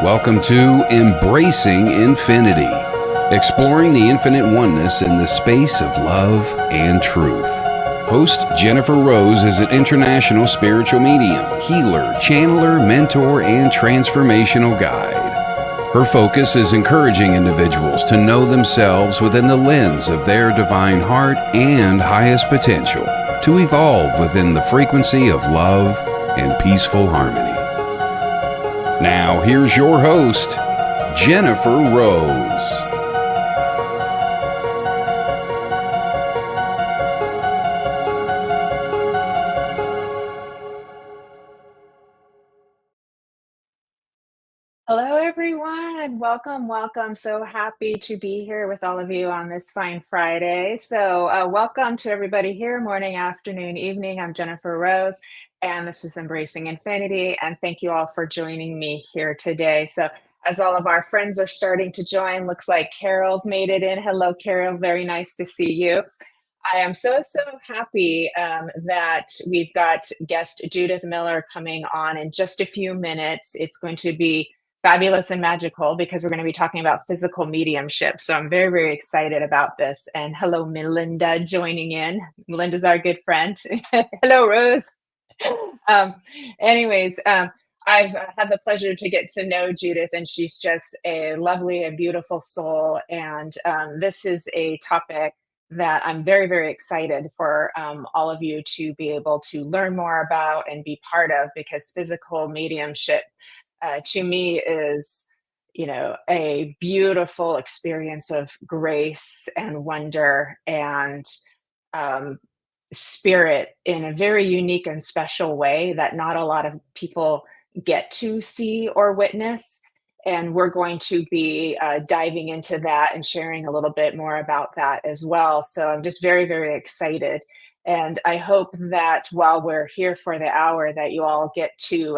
Welcome to Embracing Infinity, exploring the infinite oneness in the space of love and truth. Host Jennifer Rose is an international spiritual medium, healer, channeler, mentor, and transformational guide. Her focus is encouraging individuals to know themselves within the lens of their divine heart and highest potential, to evolve within the frequency of love and peaceful harmony. Now, here's your host, Jennifer Rose. Hello, everyone. Welcome. So happy to be here with all of you on this fine Friday. So welcome to everybody here, morning, afternoon, evening. I'm Jennifer Rose, and this is Embracing Infinity. And thank you all for joining me here today. So as all of our friends are starting to join, looks like Carol's made it in. Hello, Carol. Very nice to see you. I am so happy that we've got guest Judith Millar coming on in just a few minutes. It's going to be fabulous and magical because we're going to be talking about physical mediumship. So I'm very excited about this. And hello, Melinda, joining in. Melinda's our good friend. Hello, Rose. Anyways, I've had the pleasure to get to know Judith, and she's just a lovely and beautiful soul. And this is a topic that I'm very excited for all of you to be able to learn more about and be part of, because physical mediumship to me is, a beautiful experience of grace and wonder and spirit in a very unique and special way that not a lot of people get to see or witness. And we're going to be diving into that and sharing a little bit more about that as well. So I'm just very excited. And I hope that while we're here for the hour, that you all get to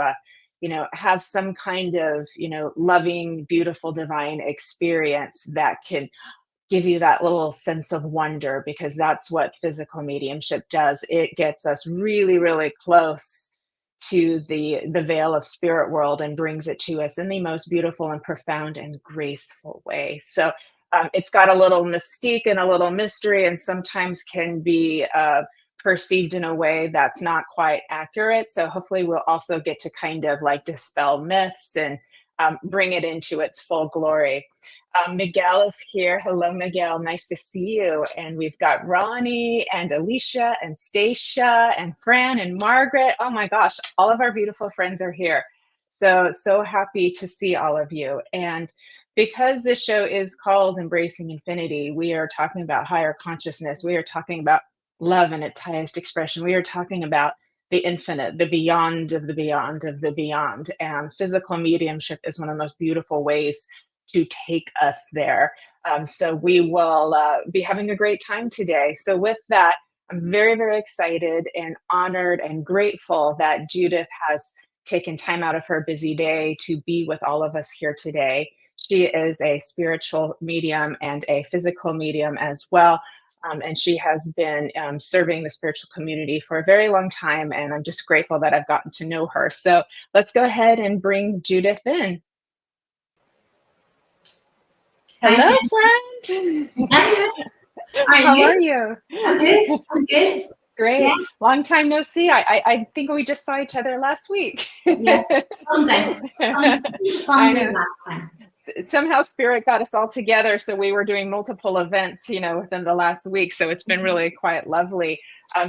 have some kind of, loving, beautiful, divine experience that can give you that little sense of wonder, because that's what physical mediumship does. It gets us really close to the veil of spirit world and brings it to us in the most beautiful and profound and graceful way. So it's got a little mystique and a little mystery, and sometimes can be perceived in a way that's not quite accurate. So hopefully we'll also get to kind of like dispel myths and bring it into its full glory. Miguel is here. Hello, Miguel. Nice to see you. And we've got Ronnie and Alicia and Stacia and Fran and Margaret. Oh my gosh, all of our beautiful friends are here. So happy to see all of you. And because this show is called Embracing Infinity, we are talking about higher consciousness. We are talking about love in its highest expression. We are talking about the infinite, the beyond of the beyond of the beyond. And physical mediumship is one of the most beautiful ways to take us there. So we will be having a great time today. So with that, I'm very excited and honored and grateful that Judith has taken time out of her busy day to be with all of us here today. She is a spiritual medium and a physical medium as well. And she has been serving the spiritual community for a very long time. And I'm just grateful that I've gotten to know her. So let's go ahead and bring Judith in. Hello, friend. How are you? I'm good. Great. Yeah. Long time no see. I think we just saw each other last week. Yes, Sunday last time. Somehow Spirit got us all together, so we were doing multiple events, within the last week. So it's been really quite lovely.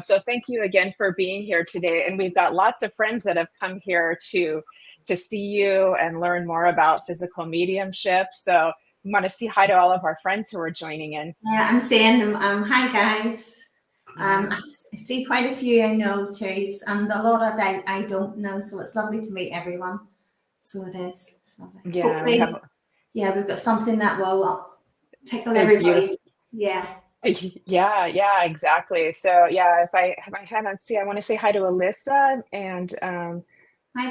So thank you again for being here today. And we've got lots of friends that have come here to see you and learn more about physical mediumship. So we want to say hi to all of our friends who are joining in. Yeah, I'm saying hi guys. I see quite a few I know too, and a lot of that I don't know. So it's lovely to meet everyone. So it is. Yeah, hopefully, we've got something that will tickle everybody. Yeah. Yeah, exactly. So yeah, if I have my hand on C, I want to say hi to Alyssa and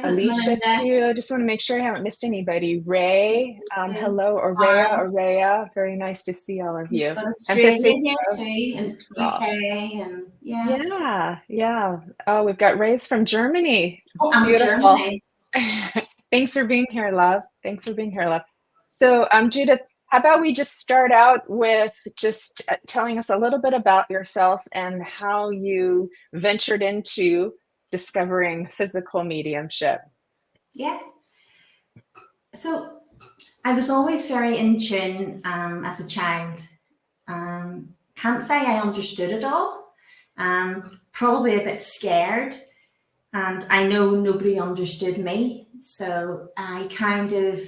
Alicia too. I just want to make sure I haven't missed anybody. Ray, hello, Aurea. Very nice to see all of you. Yeah. Oh, we've got Ray's from Germany. Oh, I'm beautiful. Germany. Thanks for being here, love. Thanks for being here, love. So, Judith, how about we just start out with just telling us a little bit about yourself and how you ventured into discovering physical mediumship. Yeah. So I was always very in tune as a child. Can't say I understood it all. Probably a bit scared. And I know nobody understood me. So I kind of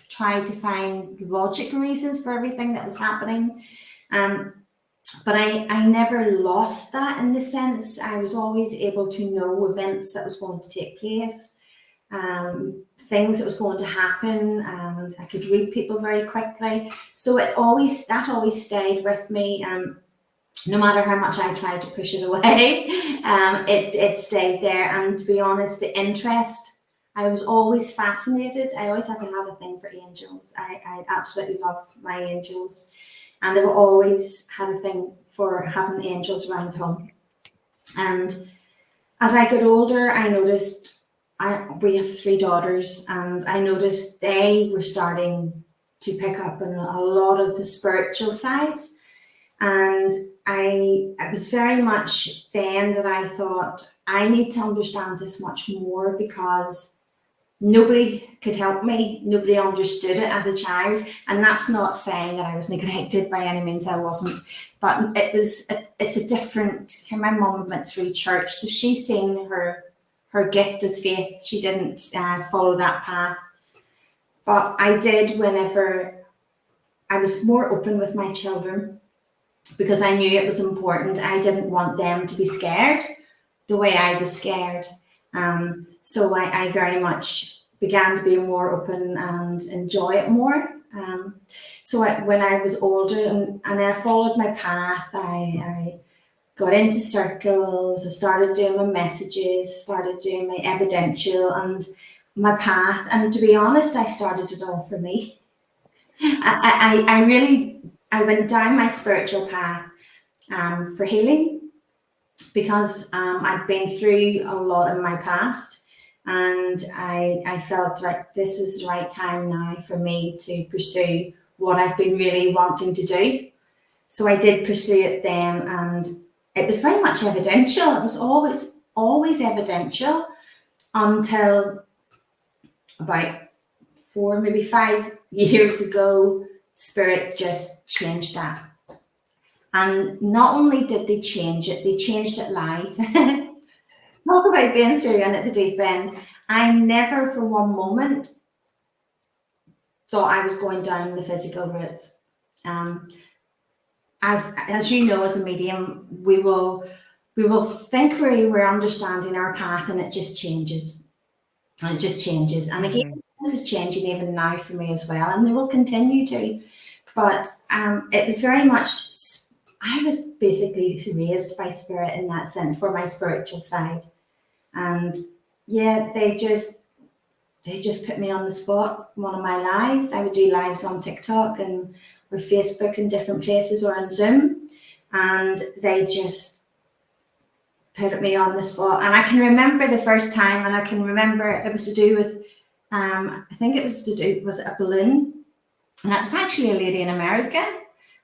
tried to find logic reasons for everything that was happening. But I never lost that in the sense. I was always able to know events that was going to take place, things that was going to happen, and I could read people very quickly. So that always stayed with me. No matter how much I tried to push it away, it stayed there. And to be honest, the interest, I was always fascinated. I always had a thing for angels. I absolutely love my angels. And I've always had a thing for having angels around home. And as I got older, I noticed we have 3 daughters, and I noticed they were starting to pick up on a lot of the spiritual sides. And it was very much then that I thought, I need to understand this much more, because nobody could help me. Nobody understood it as a child. And that's not saying that I was neglected, by any means. I wasn't. But it's a different, my mum went through church, so she's seen her gift as faith. She didn't follow that path. But I did whenever I was more open with my children, because I knew it was important. I didn't want them to be scared the way I was scared. So I very much began to be more open and enjoy it more. So when I was older and I followed my path, I got into circles, I started doing my messages, started doing my evidential and my path. And to be honest, I started it all for me. I went down my spiritual path for healing, because I'd been through a lot in my past, and I felt like this is the right time now for me to pursue what I've been really wanting to do. So I did pursue it then, and it was very much evidential. It was always evidential until about 4, maybe 5 years ago. Spirit just changed that. And not only did they change it, they changed it live. Talk about being through and at the deep end. I never for one moment thought I was going down the physical route. As you know, as a medium, we will think we're understanding our path, and it just changes. And it just changes. And again, this is changing even now for me as well, and they will continue to. But it was very much, I was basically raised by spirit in that sense for my spiritual side. And yeah, they just put me on the spot. One of my lives, I would do lives on TikTok or Facebook in different places, or on Zoom, and they just put me on the spot. And I can remember the first time, and I can remember it was to do with, I think it was a balloon? And it was actually a lady in America,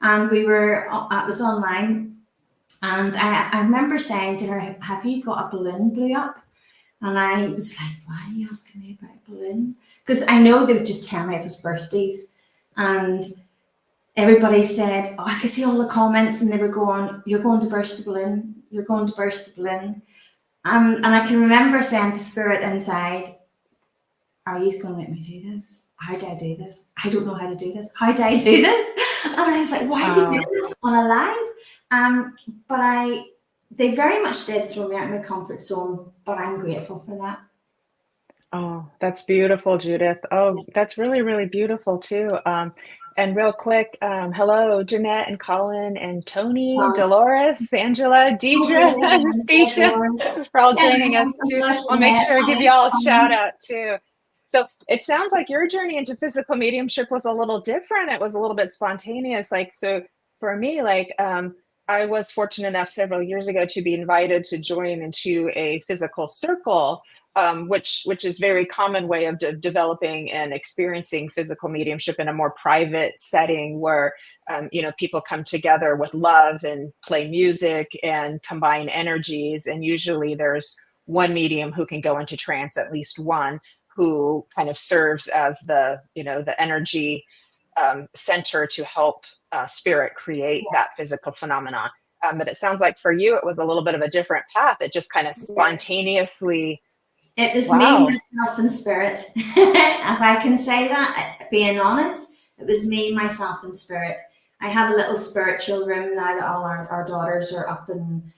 and it was online. And I remember saying to her, have you got a balloon blew up? And I was like, why are you asking me about a balloon? Because I know they would just tell me if it's birthdays. And everybody said, oh, I could see all the comments, and they were going, you're going to burst the balloon. You're going to burst the balloon. And I can remember saying to Spirit inside, are you going to let me do this? How do I do this? I don't know how to do this. How do I do this? And I was like, why are you doing this on a live? But they very much did throw me out of my comfort zone, but I'm grateful for that. Oh, that's beautiful, Judith. Oh, that's really, really beautiful too. And real quick, hello, Jeanette and Colin and Tony, Dolores, Angela, Deidre, Anastasia, for all joining us too. I'll make sure to give you all a shout out too. So it sounds like your journey into physical mediumship was a little different. It was a little bit spontaneous. So for me, I was fortunate enough several years ago to be invited to join into a physical circle which is very common way of developing and experiencing physical mediumship in a more private setting where people come together with love and play music and combine energies. And usually there's one medium who can go into trance, at least one, who kind of serves as the energy center to help spirit create that physical phenomenon. But it sounds like for you, it was a little bit of a different path. It just kind of spontaneously. It was Wow. me, myself, and spirit. If I can say that, being honest, it was me, myself, and spirit. I have a little spiritual room now that all our daughters are up and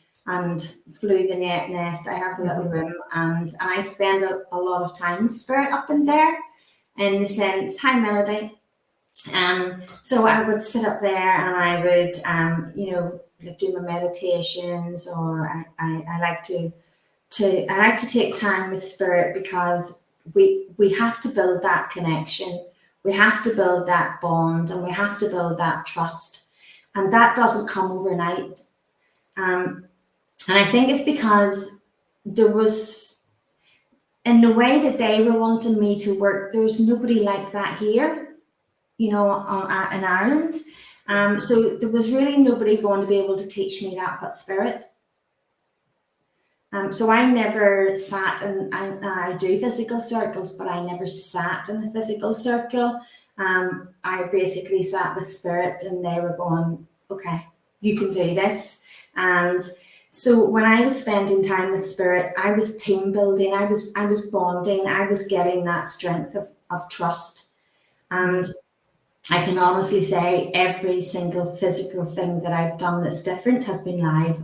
flew the nest. I have a little room, and I spend a lot of time with spirit up in there, in the sense, hi Melody. So I would sit up there and I would, do my meditations, or I like to take time with spirit, because we have to build that connection. We have to build that bond, and we have to build that trust. And that doesn't come overnight. And I think it's because there was, in the way that they were wanting me to work, there's nobody like that here, in Ireland. So there was really nobody going to be able to teach me that but spirit. So I never sat, and I do physical circles, but I never sat in the physical circle. I basically sat with spirit, and they were going, okay, you can do this. And so when I was spending time with spirit, I was team building, I was bonding, I was getting that strength of trust. And I can honestly say every single physical thing that I've done that's different has been live.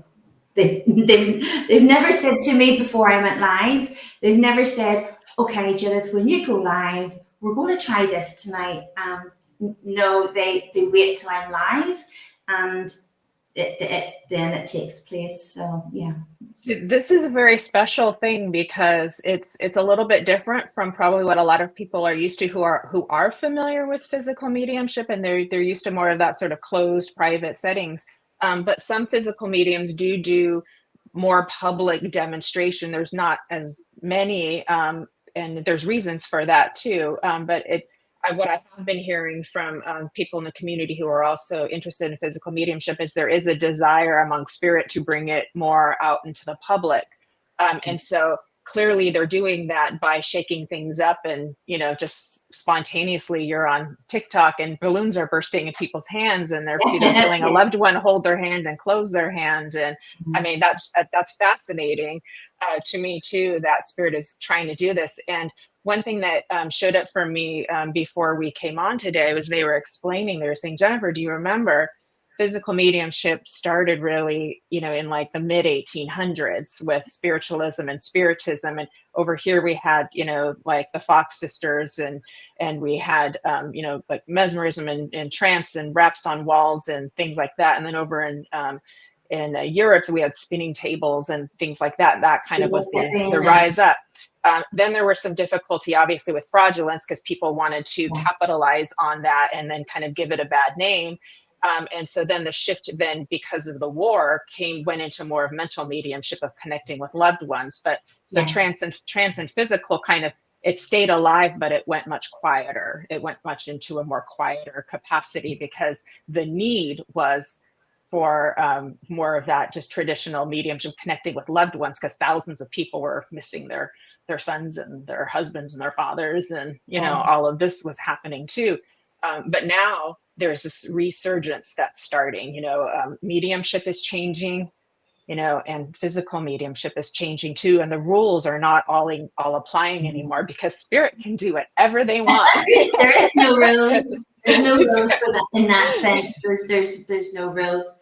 They've never said to me before I went live, they've never said, okay, Judith, when you go live, we're going to try this tonight. No, they wait till I'm live, and then it takes place. So yeah. This is a very special thing, because it's a little bit different from probably what a lot of people are used to who are familiar with physical mediumship, and they're used to more of that sort of closed private settings. But some physical mediums do more public demonstration. There's not as many, and there's reasons for that too. But what I have been hearing from people in the community who are also interested in physical mediumship is there is a desire among spirit to bring it more out into the public. And so clearly they're doing that by shaking things up, and just spontaneously you're on TikTok and balloons are bursting in people's hands, and they're feeling a loved one hold their hand and close their hand. And I mean, that's fascinating to me too, that spirit is trying to do this. And one thing that showed up for me before we came on today was they were saying, Jennifer, do you remember physical mediumship started really, in like the mid 1800s with spiritualism and spiritism. And over here we had, like the Fox sisters, and we had, like mesmerism and trance and raps on walls and things like that. And then over in Europe, we had spinning tables and things like that. That kind of was the rise up. Then there was some difficulty, obviously, with fraudulence, because people wanted to capitalize on that and then kind of give it a bad name. And so then the shift, because of the war, went into more of mental mediumship, of connecting with loved ones. But the trance and physical kind of, it stayed alive, but it went much quieter. It went much into a more quieter capacity, because the need was for more of that just traditional mediumship, connecting with loved ones, because thousands of people were missing their sons and their husbands and their fathers, and all of this was happening too. But now there's this resurgence that's starting. Mediumship is changing, and physical mediumship is changing too, and the rules are not all applying anymore, because spirit can do whatever they want. There is no rules. There's no rules for that, in that sense. There's no rules.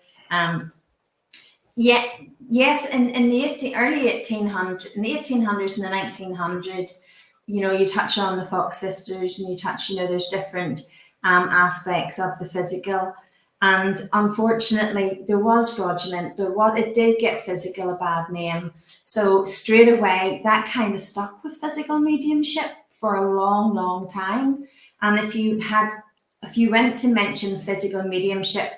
Yes, in the early 1800s, in the 1800s and the 1900s, you touch on the Fox sisters, and you touch, there's different aspects of the physical, and unfortunately there was fraudulent. It did get physical a bad name, so straight away that kind of stuck with physical mediumship for a long time. And if you went to mention physical mediumship,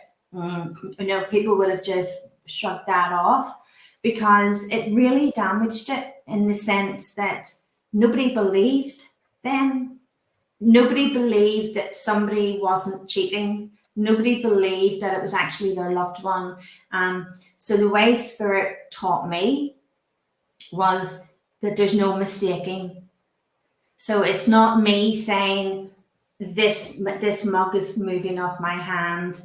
people would have just shrugged that off, because it really damaged it, in the sense that nobody believed then. Nobody believed that somebody wasn't cheating. Nobody believed that it was actually their loved one. So the way Spirit taught me was that there's no mistaking. So it's not me saying this mug is moving off my hand.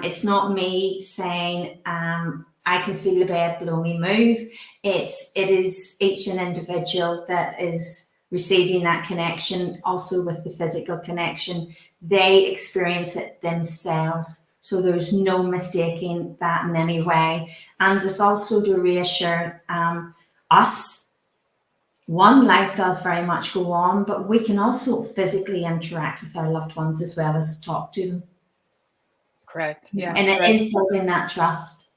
It's not me saying I can feel the bed below me move. It is each an individual that is receiving that connection, also with the physical connection. They experience it themselves. So there's no mistaking that in any way. And it's also to reassure us, one, life does very much go on, but we can also physically interact with our loved ones as well as talk to them. Correct. Yeah. And it is building that trust.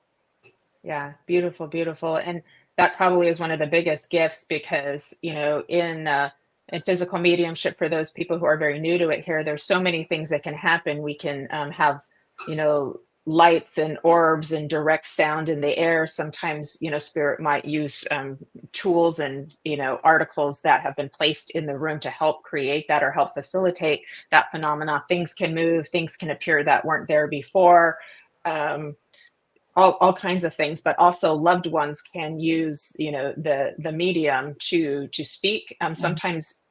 Yeah. Beautiful, beautiful. And that probably is one of the biggest gifts, because, you know, in physical mediumship, for those people who are very new to it here, there's so many things that can happen. We can have, you know, lights and orbs and direct sound in the air. Sometimes, you know, Spirit might use tools and, you know, articles that have been placed in the room to help create that or help facilitate that phenomena. Things can move, things can appear that weren't there before. All kinds of things, but also loved ones can use, you know, the medium to speak. Sometimes,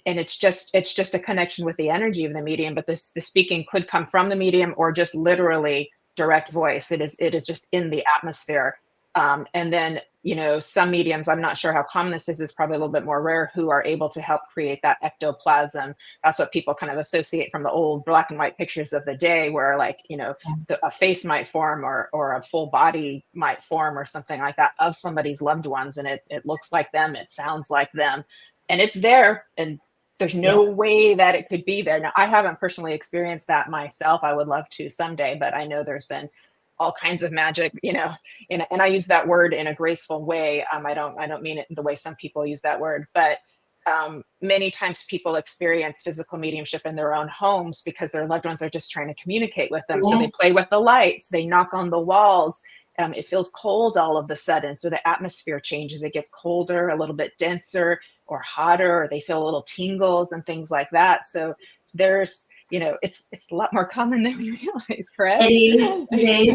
and it's just a connection with the energy of the medium. But the speaking could come from the medium or just literally direct voice. It is just in the atmosphere. And then, you know, some mediums, I'm not sure how common this is probably a little bit more rare, who are able to help create that ectoplasm. That's what people kind of associate from the old black and white pictures of the day, where, like, you know, a face might form or a full body might form or something like that of somebody's loved ones. And it looks like them, it sounds like them, and it's there. And there's no way that it could be there. Now, I haven't personally experienced that myself. I would love to someday, but I know there's been all kinds of magic, you know, and I use that word in a graceful way. I don't mean it the way some people use that word, but many times people experience physical mediumship in their own homes because their loved ones are just trying to communicate with them. So they play with the lights, they knock on the walls. It feels cold all of a sudden. So the atmosphere changes. It gets colder, a little bit denser or hotter, or they feel little tingles and things like that. So there's, you know, it's a lot more common than we realize, correct? It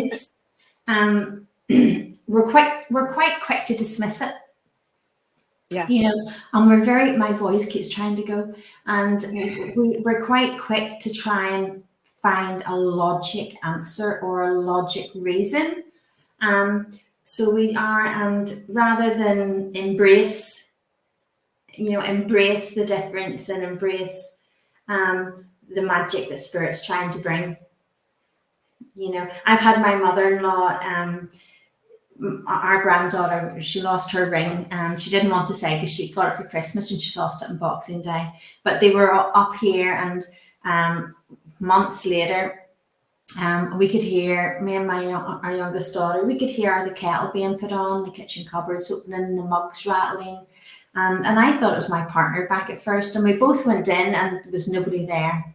is. We're quite quick to dismiss it. Yeah. You know, and my voice keeps trying to go, and we're quite quick to try and find a logic answer or a logic reason. So we are, and rather than embrace the difference and embrace the magic that Spirit's trying to bring. You know, I've had my mother-in-law, our granddaughter, she lost her ring, and she didn't want to say because she got it for Christmas and she lost it on Boxing Day. But they were up here, and months later, we could hear, me and our youngest daughter, we could hear the kettle being put on, the kitchen cupboards opening, the mugs rattling. And I thought it was my partner back at first, and we both went in and there was nobody there.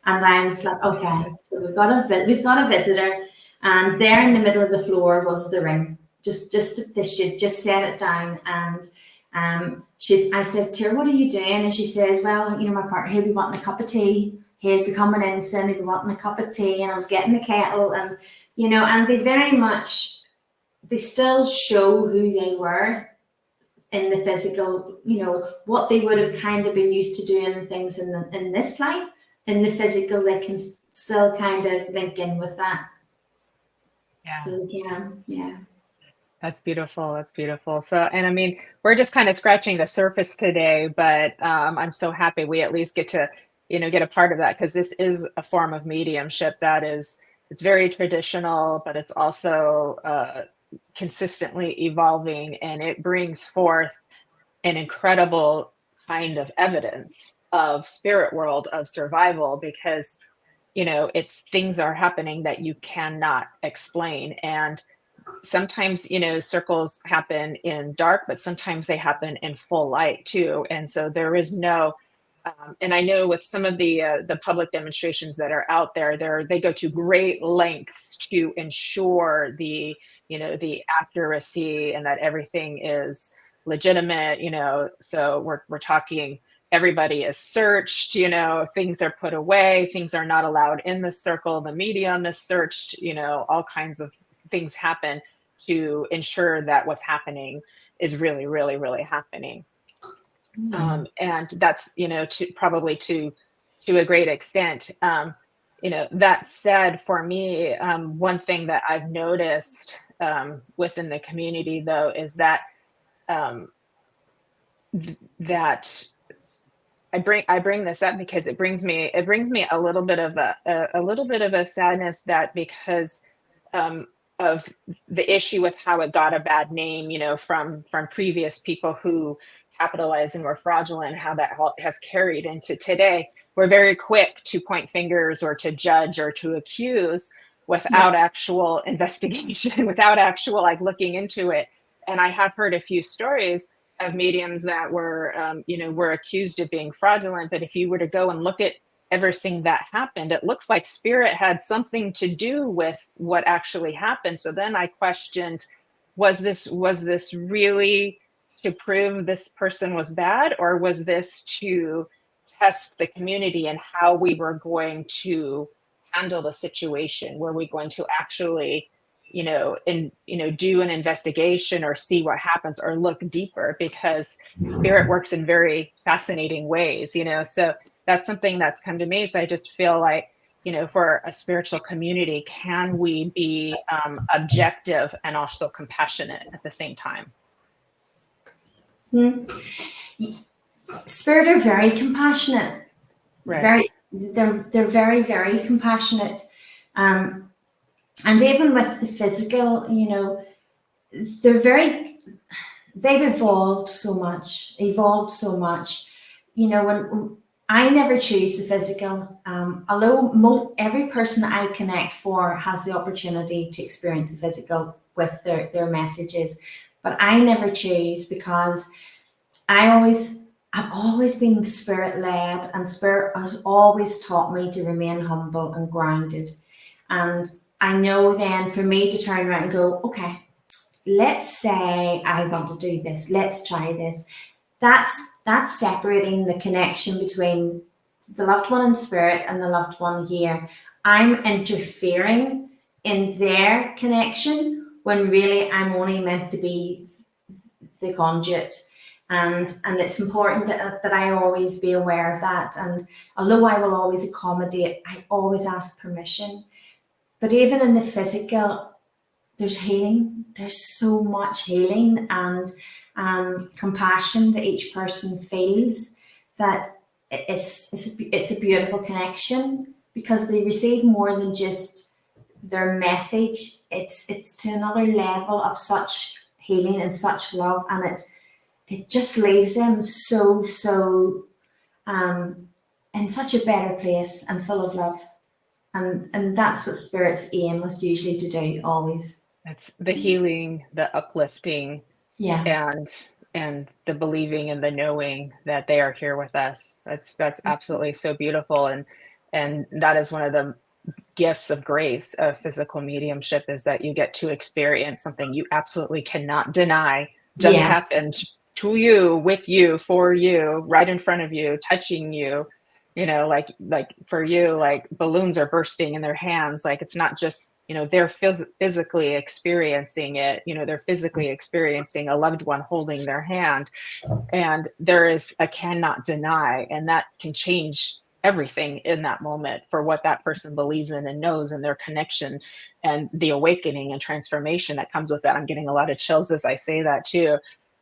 And I was like, okay, so we've got a visitor, and there in the middle of the floor was the ring. She just set it down, and I said to her, "What are you doing?" And she says, "Well, you know, my partner, he'll be wanting a cup of tea. He'll be coming in soon. He'll be wanting a cup of tea." And I was getting the kettle, and you know, and they still show who they were in the physical, you know, what they would have kind of been used to doing and things in this life. In the physical, they can still kind of link in with that. Yeah. So yeah. That's beautiful. That's beautiful. So, and I mean, we're just kind of scratching the surface today, but I'm so happy we at least get to, you know, get a part of that, because this is a form of mediumship that is, it's very traditional, but it's also consistently evolving, and it brings forth an incredible kind of evidence of spirit world, of survival, because, you know, it's things are happening that you cannot explain. And sometimes, you know, circles happen in dark, but sometimes they happen in full light too. And so there is no, and I know with some of the public demonstrations that are out there, they go to great lengths to ensure the, you know, the accuracy, and that everything is legitimate, so we're talking, everybody is searched, things are put away, things are not allowed in the circle, the medium is searched, all kinds of things happen to ensure that what's happening is really, really, really happening. And that's, probably to a great extent. That said, for me, one thing that I've noticed within the community, though, is that that I bring this up because it brings me a little bit of a sadness, that because of the issue with how it got a bad name, from previous people who capitalized and were fraudulent, how that has carried into today. We're very quick to point fingers or to judge or to accuse without actual investigation, without actual looking into it. And I have heard a few stories of mediums that were accused of being fraudulent. But if you were to go and look at everything that happened, it looks like spirit had something to do with what actually happened. So then I questioned, was this really to prove this person was bad, or was this to test the community and how we were going to handle the situation? Were we going to actually do an investigation or see what happens or look deeper? Because spirit works in very fascinating ways, so that's something that's come to me. So I just feel like, for a spiritual community, can we be objective and also compassionate at the same time? Spirit are very compassionate. Right. They're very, very compassionate. And even with the physical, they've evolved so much. When I never choose the physical, although every person that I connect for has the opportunity to experience the physical with their messages, but I never choose, because I've always been spirit led, and spirit has always taught me to remain humble and grounded. And I know then for me to turn around and go, okay, let's say I want to do this, let's try this. That's separating the connection between the loved one in spirit and the loved one here. I'm interfering in their connection when really I'm only meant to be the conduit. And it's important that I always be aware of that. And although I will always accommodate, I always ask permission. But even in the physical, there's healing. There's so much healing and compassion that each person feels, that it's a beautiful connection, because they receive more than just their message. It's to another level of such healing and such love, and it just leaves them so in such a better place and full of love. And that's what spirit's aim was usually to do, always. That's the healing, the uplifting, and the believing and the knowing that they are here with us. That's absolutely so beautiful. And that is one of the gifts of grace of physical mediumship, is that you get to experience something you absolutely cannot deny just happened to you, with you, for you, right in front of you, touching you. Like for you, like balloons are bursting in their hands. Like, it's not just, they're physically experiencing it. They're physically experiencing a loved one holding their hand. And there is a cannot deny, and that can change everything in that moment for what that person believes in and knows, and their connection and the awakening and transformation that comes with that. I'm getting a lot of chills as I say that too.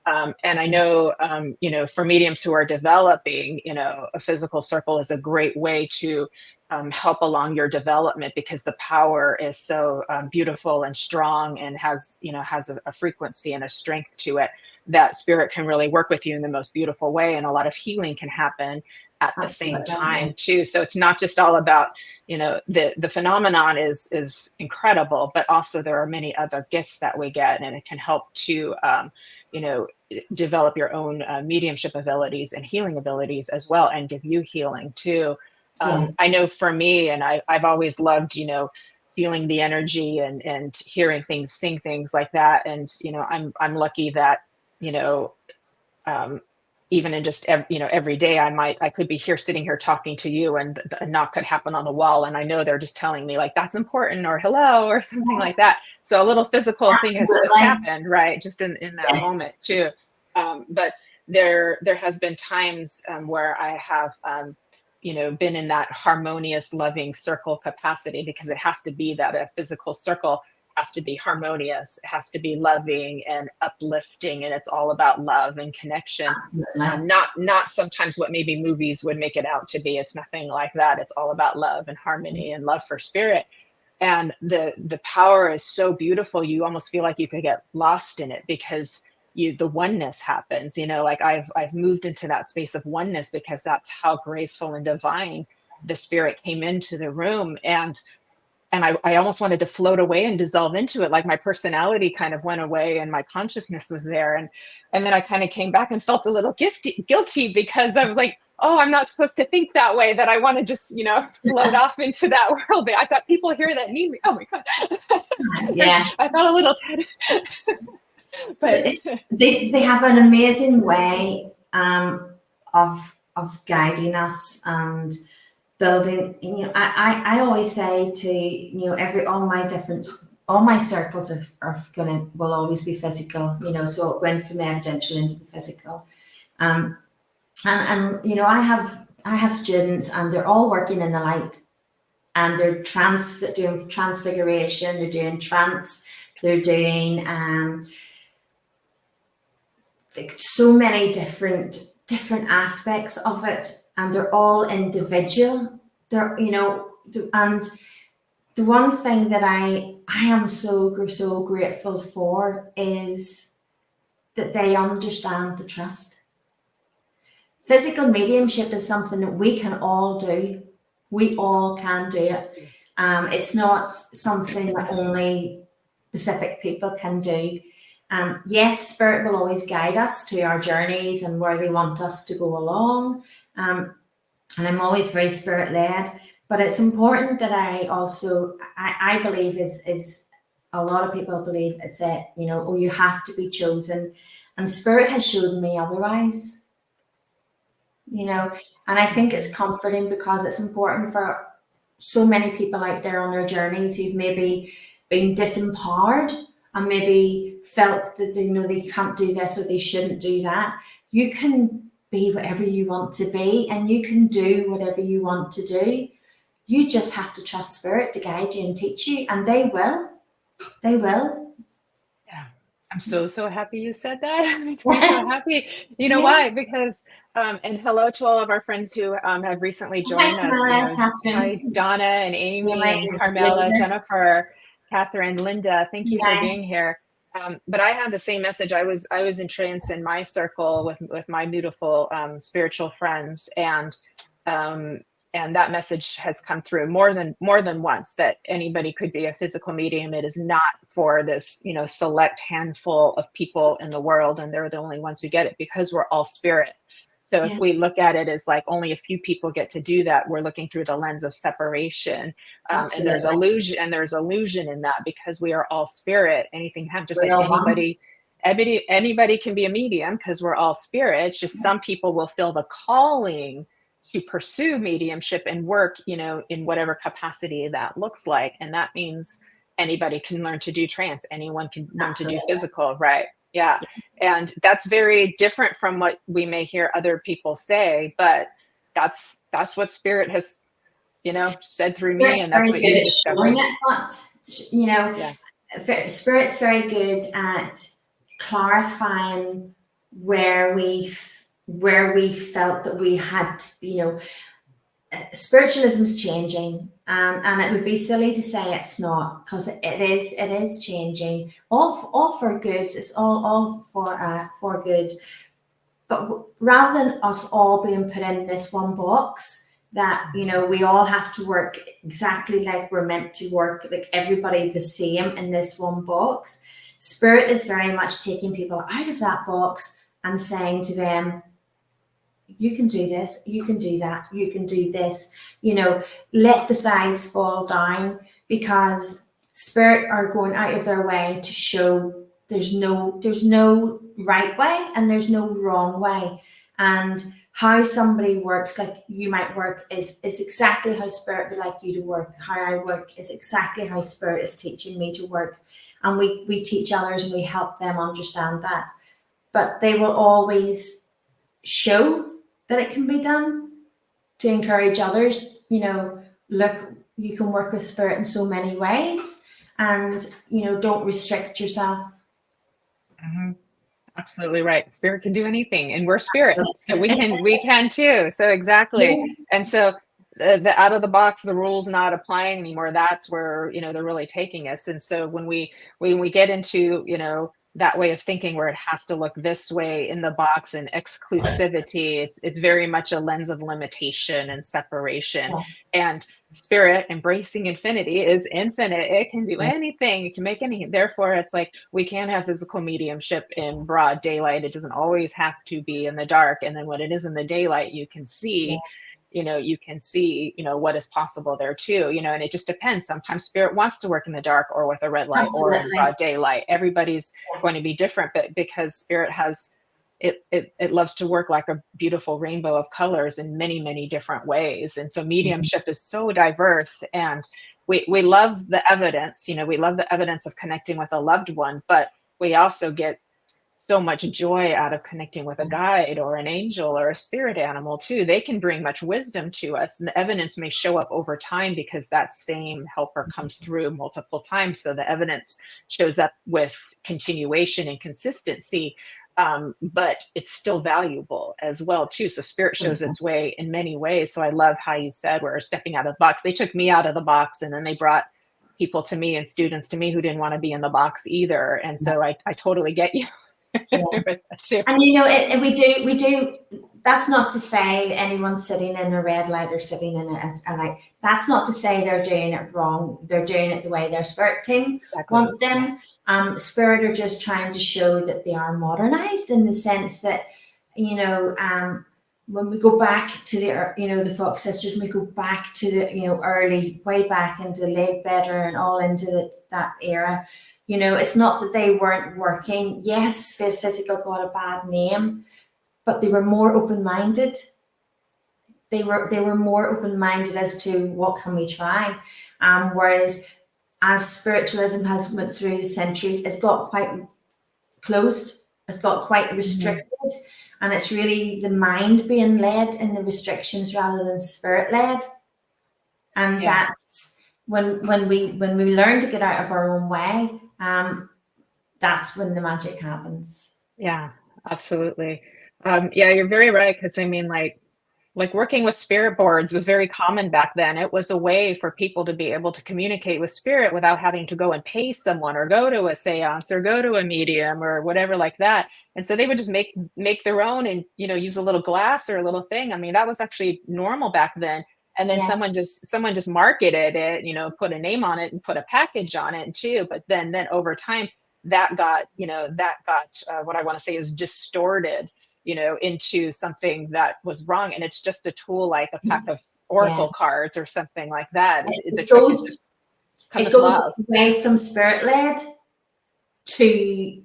And I know, for mediums who are developing, a physical circle is a great way to help along your development, because the power is so beautiful and strong, and has a frequency and a strength to it, that spirit can really work with you in the most beautiful way. And a lot of healing can happen at the same time too. So it's not just all about, the phenomenon is incredible, but also there are many other gifts that we get, and it can help to, develop your own mediumship abilities and healing abilities as well, and give you healing too. I know for me, and I've always loved, feeling the energy and hearing things, seeing things like that. And, I'm lucky that, even in just every day, I could be sitting here talking to you, and a knock could happen on the wall, and I know they're just telling me like that's important, or hello, or something like that. So a little physical thing has just happened, right? Just in that moment too. But there has been times where I have been in that harmonious, loving circle capacity, because it has to be that a physical circle has to be harmonious, it has to be loving and uplifting, and it's all about love and connection. Not sometimes what maybe movies would make it out to be. It's nothing like that. It's all about love and harmony and love for spirit. And the power is so beautiful. You almost feel like you could get lost in it, because the oneness happens. Like I've moved into that space of oneness, because that's how graceful and divine the spirit came into the room. And I almost wanted to float away and dissolve into it. Like my personality kind of went away and my consciousness was there. And then I kind of came back and felt a little guilty, because I was like, oh, I'm not supposed to think that way, that I want to just, float off into that world. I've got people here that need me. Oh my God. Yeah. I felt a little but they have an amazing way of guiding us and building. I always say to all my circles will always be physical, so it went from the evidential into the physical. And I have students, and they're all working in the light, and they're doing transfiguration, they're doing trance, they're doing so many different aspects of it, and they're all individual. And the one thing that I am so grateful for is that they understand the trust. Physical mediumship is something that we can all do. We all can do it. It's not something that only specific people can do. Yes, spirit will always guide us to our journeys and where they want us to go along. And I'm always very spirit led, but it's important that I believe is a lot of people believe it's that, you have to be chosen, and spirit has shown me otherwise, and I think it's comforting, because it's important for so many people out there on their journeys who've maybe been disempowered and maybe felt that they can't do this or they shouldn't do that. You can be whatever you want to be, and you can do whatever you want to do. You just have to trust spirit to guide you and teach you, and they will. Yeah, I'm so happy you said that. It makes me so happy. Why? Because and hello to all of our friends who have recently joined us. Hi, Donna and Amy and Carmela, Jennifer, Catherine, Linda. Thank you for being here. But I had the same message. I was in trance in my circle with my beautiful spiritual friends, and that message has come through more than once, that anybody could be a physical medium. It is not for this select handful of people in the world, and they're the only ones who get it, because we're all spirit. So if we look at it as like only a few people get to do that, we're looking through the lens of separation. And there's illusion in that, because we are all spirit. Anything happens, just like anybody can be a medium, because we're all spirit. It's just some people will feel the calling to pursue mediumship and work, in whatever capacity that looks like. And that means anybody can learn to do trance. Anyone can learn to do physical, right? Yeah. And that's very different from what we may hear other people say, but that's what spirit has, said through me, and that's what you discovered. Spirit's very good at clarifying where we felt that we had to, spiritualism's changing, and it would be silly to say it's not, because it is changing, all for good. It's all for good. But rather than us all being put in this one box, that we all have to work exactly like we're meant to work, like everybody the same in this one box, spirit is very much taking people out of that box and saying to them, you can do this, you can do that, you can do this, let the sides fall down, because spirit are going out of their way to show there's no right way and there's no wrong way. And how somebody works, like you might work, is exactly how spirit would like you to work. How I work is exactly how spirit is teaching me to work. And we teach others and we help them understand that. But they will always show that it can be done to encourage others. Look, you can work with spirit in so many ways, and don't restrict yourself. Mm-hmm. Absolutely right. Spirit can do anything, and we're spirit, so we can too. So exactly. Yeah. And so the out of the box, the rules not applying anymore. That's where they're really taking us. And so when we get into that way of thinking where it has to look this way in the box and exclusivity, it's very much a lens of limitation and separation. Yeah. And spirit, embracing infinity, is infinite. It can do anything. It can make anything. Therefore, it's like we can have physical mediumship in broad daylight. It doesn't always have to be in the dark. And then when it is in the daylight, you can see, what is possible there too, and it just depends. Sometimes spirit wants to work in the dark or with a red light. Absolutely. Or in broad daylight. Everybody's going to be different, but because spirit has it loves to work like a beautiful rainbow of colors in many, many different ways. And so mediumship is so diverse, and we love the evidence, we love the evidence of connecting with a loved one, but we also get so much joy out of connecting with a guide or an angel or a spirit animal too. They can bring much wisdom to us, and the evidence may show up over time because that same helper comes through multiple times. So the evidence shows up with continuation and consistency. But it's still valuable as well too. So spirit shows its way in many ways. So I love how you said we're stepping out of the box. They took me out of the box, and then they brought people to me and students to me who didn't want to be in the box either. And so I totally get you. Yeah. And we do. That's not to say anyone sitting in a red light or sitting in a light. That's not to say they're doing it wrong. They're doing it the way their spirit team want them. Spirit are just trying to show that they are modernized in the sense that, when we go back to the Fox sisters, we go back to the, early, way back into Leadbetter and all into that era, it's not that they weren't working. Yes, physical got a bad name, but they were more open-minded. They were more open-minded as to what can we try. Whereas as spiritualism has went through the centuries, it's got quite closed, it's got quite restricted, and it's really the mind being led in the restrictions rather than spirit led. And that's when we learn to get out of our own way, that's when the magic happens. Yeah, absolutely. You're very right, because like working with spirit boards was very common back then. It was a way for people to be able to communicate with spirit without having to go and pay someone or go to a seance or go to a medium or whatever like that. And so they would just make their own and, use a little glass or a little thing. I mean, that was actually normal back then. And then someone just marketed it, put a name on it and put a package on it too. But then over time that got what I want to say is distorted, into something that was wrong. And it's just a tool like a pack of oracle cards or something like that. The trick is just it goes away from spirit led to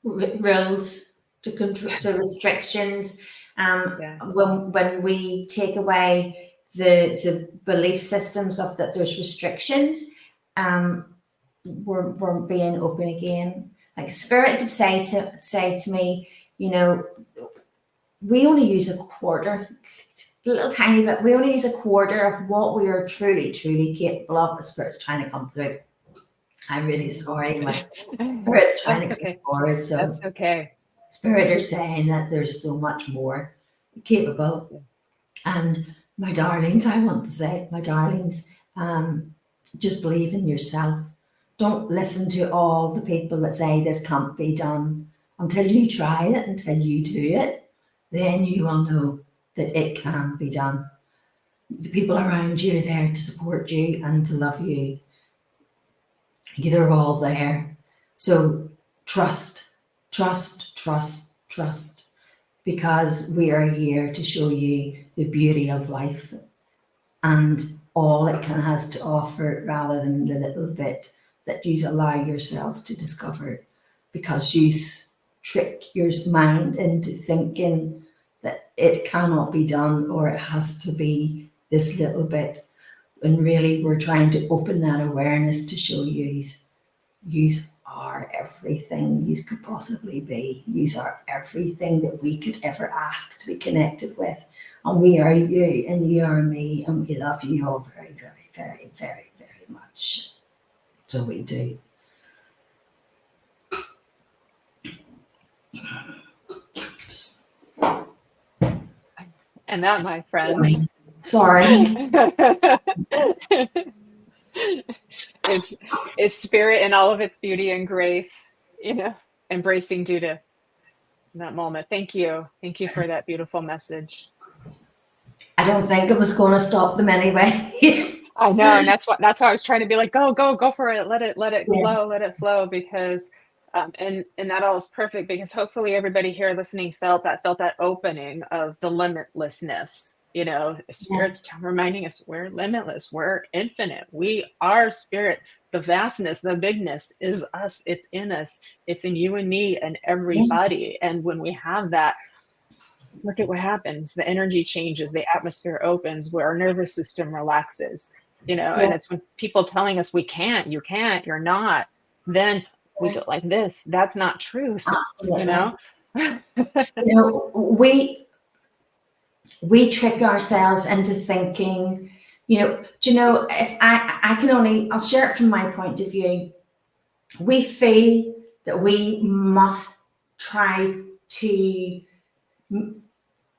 rules, to restrictions. When we take away the belief systems of that there's restrictions, we're being open again. Like spirit could say to me, we only use a quarter, a little tiny bit. We only use a quarter of what we are truly, truly capable of. The spirit's trying to come through. I'm really sorry, my spirit's trying to come forward. So that's okay. Spirit are saying that there's so much more capable. And my darlings, I want to say, just believe in yourself. Don't listen to all the people that say this can't be done. Until you try it, until you do it, then you will know that it can be done. The people around you are there to support you and to love you. They're all there. So trust, because we are here to show you the beauty of life and all it has to offer, rather than the little bit that you allow yourselves to discover. because you trick your mind into thinking that it cannot be done or it has to be this little bit. And really, we're trying to open that awareness to show you are everything you could possibly be. You are everything that we could ever ask to be connected with. And we are you, and you are me, and we love you all very, very, very, very, very much. So we do. And that, my friends, sorry. it's spirit in all of its beauty and grace, embracing Judith in that moment. Thank you for that beautiful message. I don't think I was going to stop them anyway. I know, and that's why I was trying to be like, go for it, let it Yes. let it flow, because and that all is perfect, because hopefully everybody here listening felt that opening of the limitlessness. Spirit's reminding us we're limitless, we're infinite, we are spirit. The vastness, the bigness is us. It's in us. It's in you and me and everybody. And when we have that, look at what happens. The energy changes, the atmosphere opens, where our nervous system relaxes, and it's when people telling us you can't, you're not, then we go like this. That's not truth. Absolutely. We trick ourselves into thinking, if I'll share it from my point of view. We feel that we must try to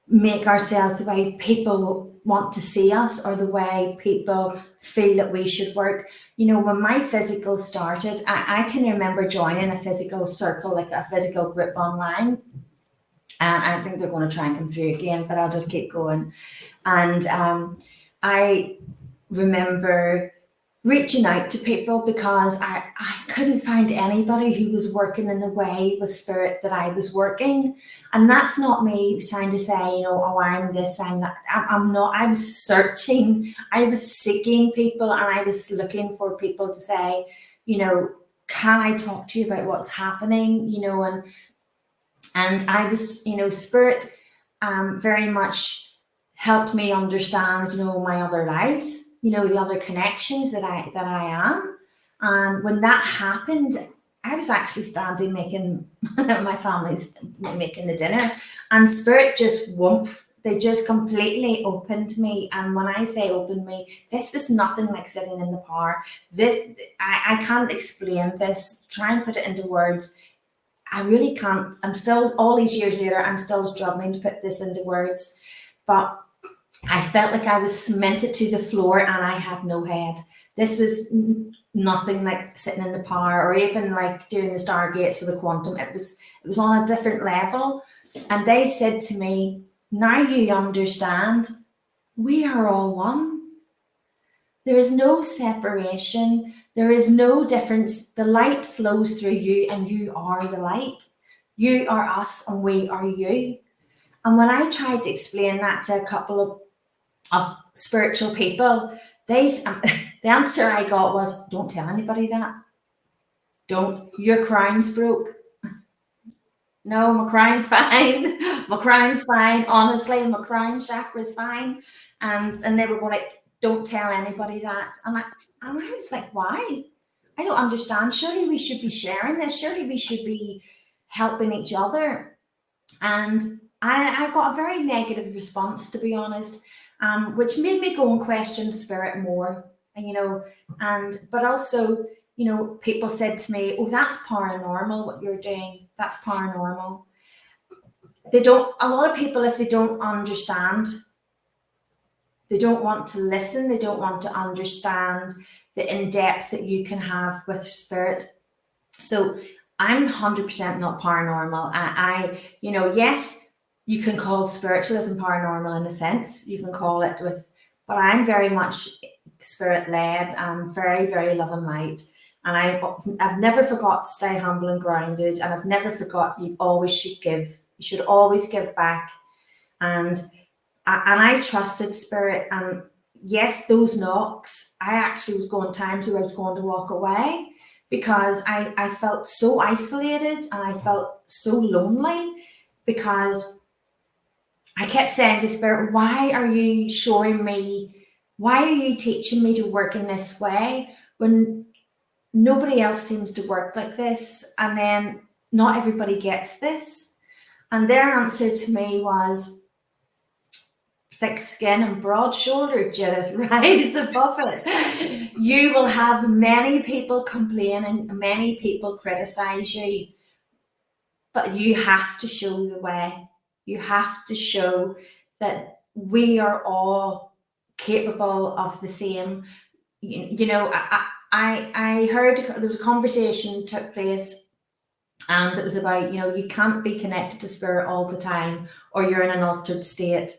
make ourselves the way people want to see us, or the way people feel that we should work. When my physical started, I can remember joining a physical circle, like a physical group online. And I think they're going to try and come through again, but I'll just keep going. And I remember reaching out to people because I couldn't find anybody who was working in the way with spirit that I was working. And that's not me trying to say, oh, I'm this, I'm that. I'm not. I was searching, I was seeking people, and I was looking for people to say, can I talk to you about what's happening? And I was, spirit very much helped me understand, my other lives, the other connections that I am. And when that happened, I was actually standing making my family's making the dinner, and spirit just they just completely opened me. And when I say opened me, this was nothing like sitting in the power. I can't explain this, try and put it into words. I really can't. I'm still, all these years later, I'm still struggling to put this into words. But I felt like I was cemented to the floor and I had no head. This was nothing like sitting in the power, or even like doing the stargates or the quantum. It was on a different level. And they said to me, now you understand, we are all one. There is no separation. There is no difference. The light flows through you and you are the light. You are us and we are you. And when I tried to explain that to a couple of spiritual people, the answer I got was, don't tell anybody that. Your crown's broke. No, my crown's fine. My crown's fine. Honestly, my crown chakra's fine. And they were going like, don't tell anybody that. And I was like, why? I don't understand. Surely we should be sharing this. Surely we should be helping each other. And I got a very negative response, to be honest, which made me go and question spirit more. And but also, people said to me, oh, that's paranormal, what you're doing. That's paranormal. A lot of people, if they don't understand, they don't want to listen. They don't want to understand the in-depth that you can have with spirit. So I'm 100% not paranormal. Yes, you can call spiritualism paranormal in a sense. You can call it but I'm very much spirit-led. I'm very, very love and light. And I've never forgot to stay humble and grounded. And I've never forgot you always should give. You should always give back. And I trusted spirit. And yes, those knocks, I actually was going times where I was going to walk away. because I felt so isolated and I felt so lonely, because I kept saying to Spirit, why are you showing me, why are you teaching me to work in this way when nobody else seems to work like this, and then not everybody gets this? And their answer to me was, thick skin and broad shouldered, Judith, rise above it. You will have many people complain and many people criticize you, but you have to show the way. You have to show that we are all capable of the same. You know, I heard there was a conversation took place, and it was about, you know, you can't be connected to spirit all the time or you're in an altered state.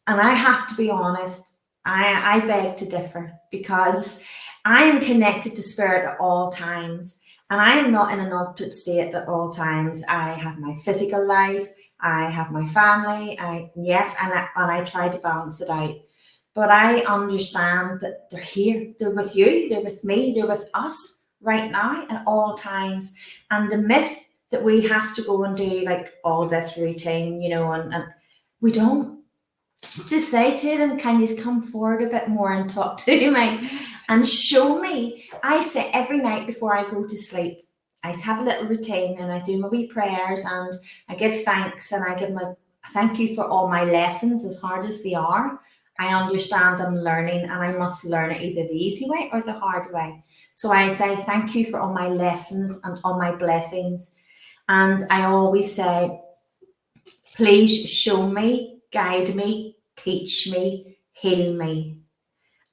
And I have to be honest, I beg to differ, because I am connected to spirit at all times, and I am not in an altered state at all times. I have my physical life, I have my family, and I try to balance it out. But I understand that they're here, they're with you, they're with me, they're with us right now at all times. And the myth that we have to go and do like all this routine, you know, and we don't. Just say to them, can you come forward a bit more and talk to me and show me? I say every night before I go to sleep, I have a little routine and I do my wee prayers and I give thanks, and I give my thank you for all my lessons, as hard as they are. I understand I'm learning, and I must learn it either the easy way or the hard way. So I say thank you for all my lessons and all my blessings. And I always say, please show me, guide me, teach me, heal me.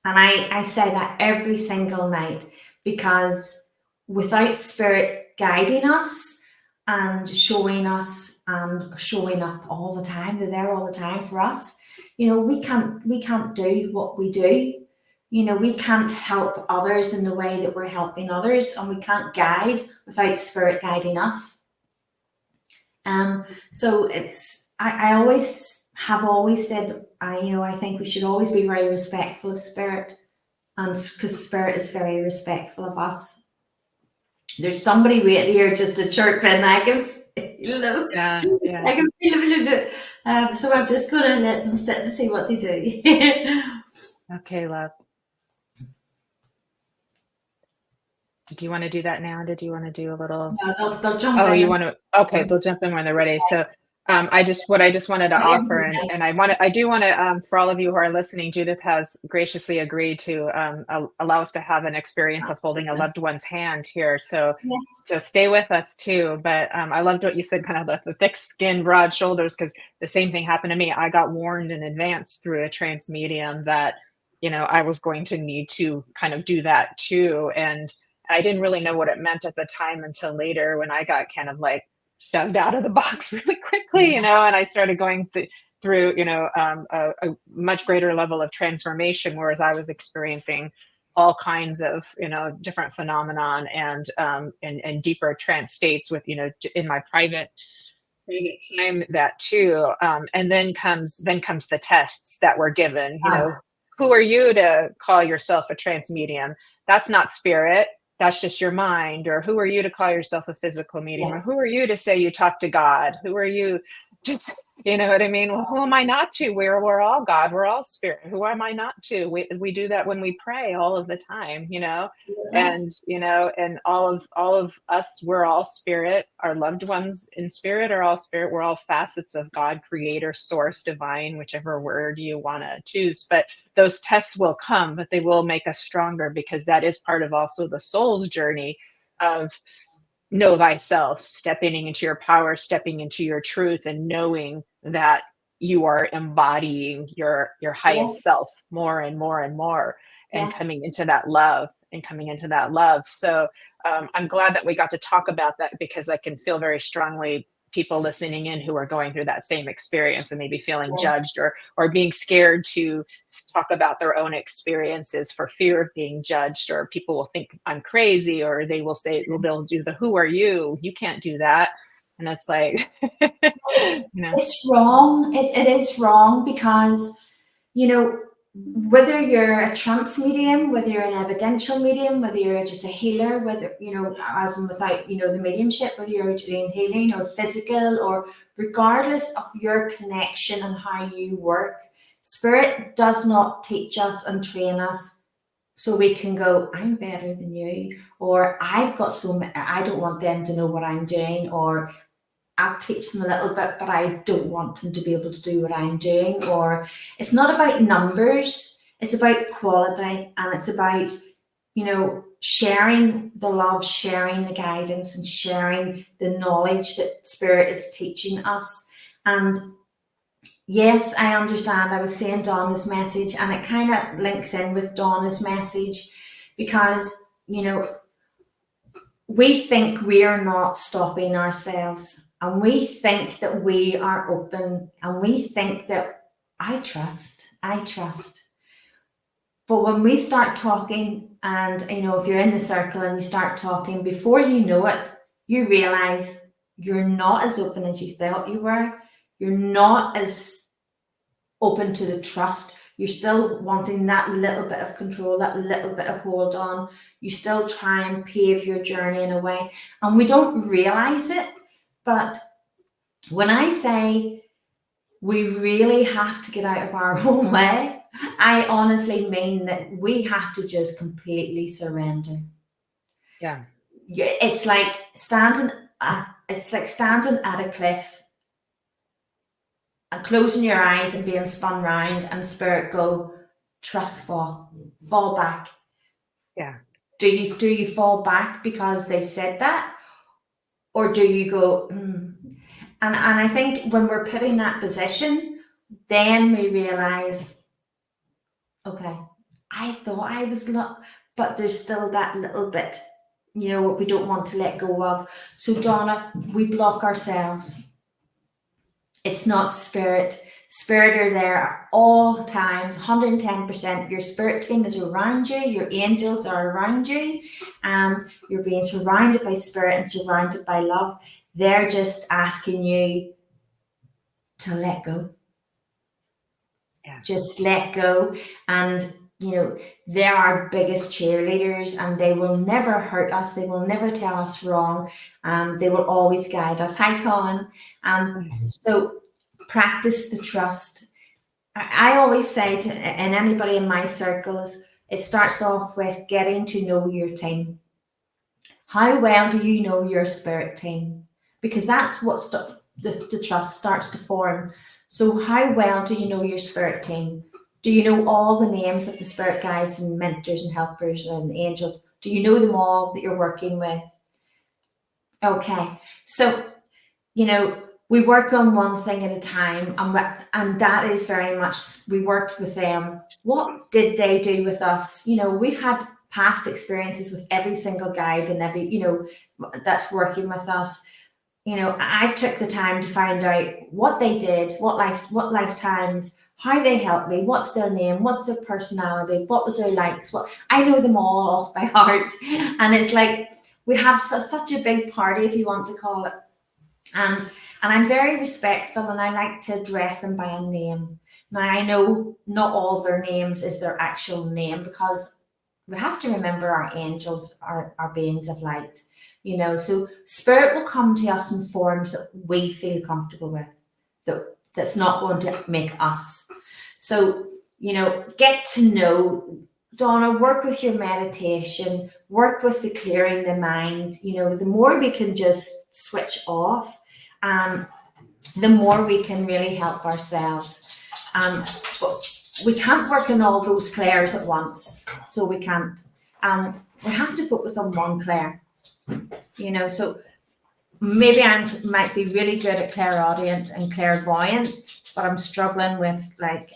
And I say that every single night, because without spirit guiding us and showing us and showing up all the time, they're there all the time for us. You know, we can't do what we do. You know, we can't help others in the way that we're helping others, and we can't guide without spirit guiding us. So it's, I have always said, I think we should always be very respectful of spirit, and because spirit is very respectful of us. There's somebody right here just to chirp in. I can feel them. Yeah. I can feel them. So I'm just going to let them sit and see what they do. Okay, love. Did you want to do that now? Did you want to do a little? No, they'll jump in. Oh, you want to? Okay, they'll jump in when they're ready. So, I just wanted to offer, and I do want to, for all of you who are listening, Judith has graciously agreed to allow us to have an experience of holding a loved one's hand here. So, so stay with us too. But I loved what you said, kind of the thick skin, broad shoulders, because the same thing happened to me. I got warned in advance through a trance medium that, you know, I was going to need to kind of do that too, and I didn't really know what it meant at the time until later, when I got kind of like shoved out of the box really quickly, you know, and I started going through, you know, a much greater level of transformation, whereas I was experiencing all kinds of, you know, different phenomenon and deeper trance states with, you know, in my private time, that too. And then comes the tests that were given, you know, who are you to call yourself a trance medium? That's not spirit. That's just your mind. Or who are you to call yourself a physical medium? Or who are you to say you talk to God? Who are you? Just, you know what I mean? Well, who am I not to? We're all God. We're all spirit. Who am I not to? We do that when we pray all of the time, you know, and, you know, and all of us, we're all spirit. Our loved ones in spirit are all spirit. We're all facets of God, creator, source, divine, whichever word you want to choose. But those tests will come, but they will make us stronger, because that is part of also the soul's journey of know thyself, stepping into your power, stepping into your truth, and knowing that you are embodying your highest self more and more and more, and coming into that love So I'm glad that we got to talk about that, because I can feel very strongly people listening in who are going through that same experience and maybe feeling judged or being scared to talk about their own experiences for fear of being judged, or people will think I'm crazy, or they will say, well, they'll do the, who are you? You can't do that. And it's like, you know. It's wrong. It is wrong, because, you know, whether you're a trance medium, whether you're an evidential medium, whether you're just a healer, whether, you know, as in without, you know, the mediumship, whether you're doing healing or physical, or regardless of your connection and how you work, Spirit does not teach us and train us so we can go, I'm better than you, or I've got so many, I don't want them to know what I'm doing, or I'll teach them a little bit, but I don't want them to be able to do what I'm doing. Or it's not about numbers, it's about quality, and it's about, you know, sharing the love, sharing the guidance, and sharing the knowledge that Spirit is teaching us. And yes, I understand. I was saying Donna's message, and it kind of links in with Donna's message, because, you know, we think we are not stopping ourselves, and we think that we are open, and we think that I trust. But when we start talking, and, you know, if you're in the circle and you start talking, before you know it, you realize you're not as open as you thought you were. You're not as open to the trust. You're still wanting that little bit of control, that little bit of hold on. You still try and pave your journey in a way, and we don't realize it. But when I say we really have to get out of our own way, I honestly mean that we have to just completely surrender. Yeah. It's like standing at a cliff and closing your eyes and being spun round, and Spirit go, trust fall back. Yeah. Do you fall back because they've said that, or do you go? And I think when we're put in that position, then we realize, okay, I thought I was not, but there's still that little bit, you know, what we don't want to let go of. So Donna, we block ourselves. It's not Spirit. Spirit are there at all times, 110%. Your Spirit team is around you. Your angels are around you. You're being surrounded by Spirit and surrounded by love. They're just asking you to let go. Yeah. Just let go. And, you know, they're our biggest cheerleaders, and they will never hurt us. They will never tell us wrong. They will always guide us. Hi, Colin. So practice the trust. I always say to and anybody in my circles, it starts off with getting to know your team. How well do you know your Spirit team? Because that's what the trust starts to form. So how well do you know your Spirit team? Do you know all the names of the Spirit guides and mentors and helpers and angels? Do you know them all that you're working with? Okay, so, you know, we work on one thing at a time, and that is very much, we worked with them. What did they do with us? You know, we've had past experiences with every single guide and every, you know, that's working with us. You know, I've took the time to find out what they did, what lifetimes, how they helped me, what's their name, what's their personality, what was their likes, what I know them all off by heart. And it's like we have such a big party, if you want to call it. And I'm very respectful, and I like to address them by a name. Now, I know not all their names is their actual name, because we have to remember our angels are beings of light, you know. So Spirit will come to us in forms that we feel comfortable with, that's not going to make us. So, you know, get to know, Donna, work with your meditation, work with the clearing the mind. You know, the more we can just switch off, the more we can really help ourselves. But we can't work on all those clairs at once, so we can't. We have to focus on one clair, you know. So maybe I might be really good at clairaudient and clairvoyant, but I'm struggling with like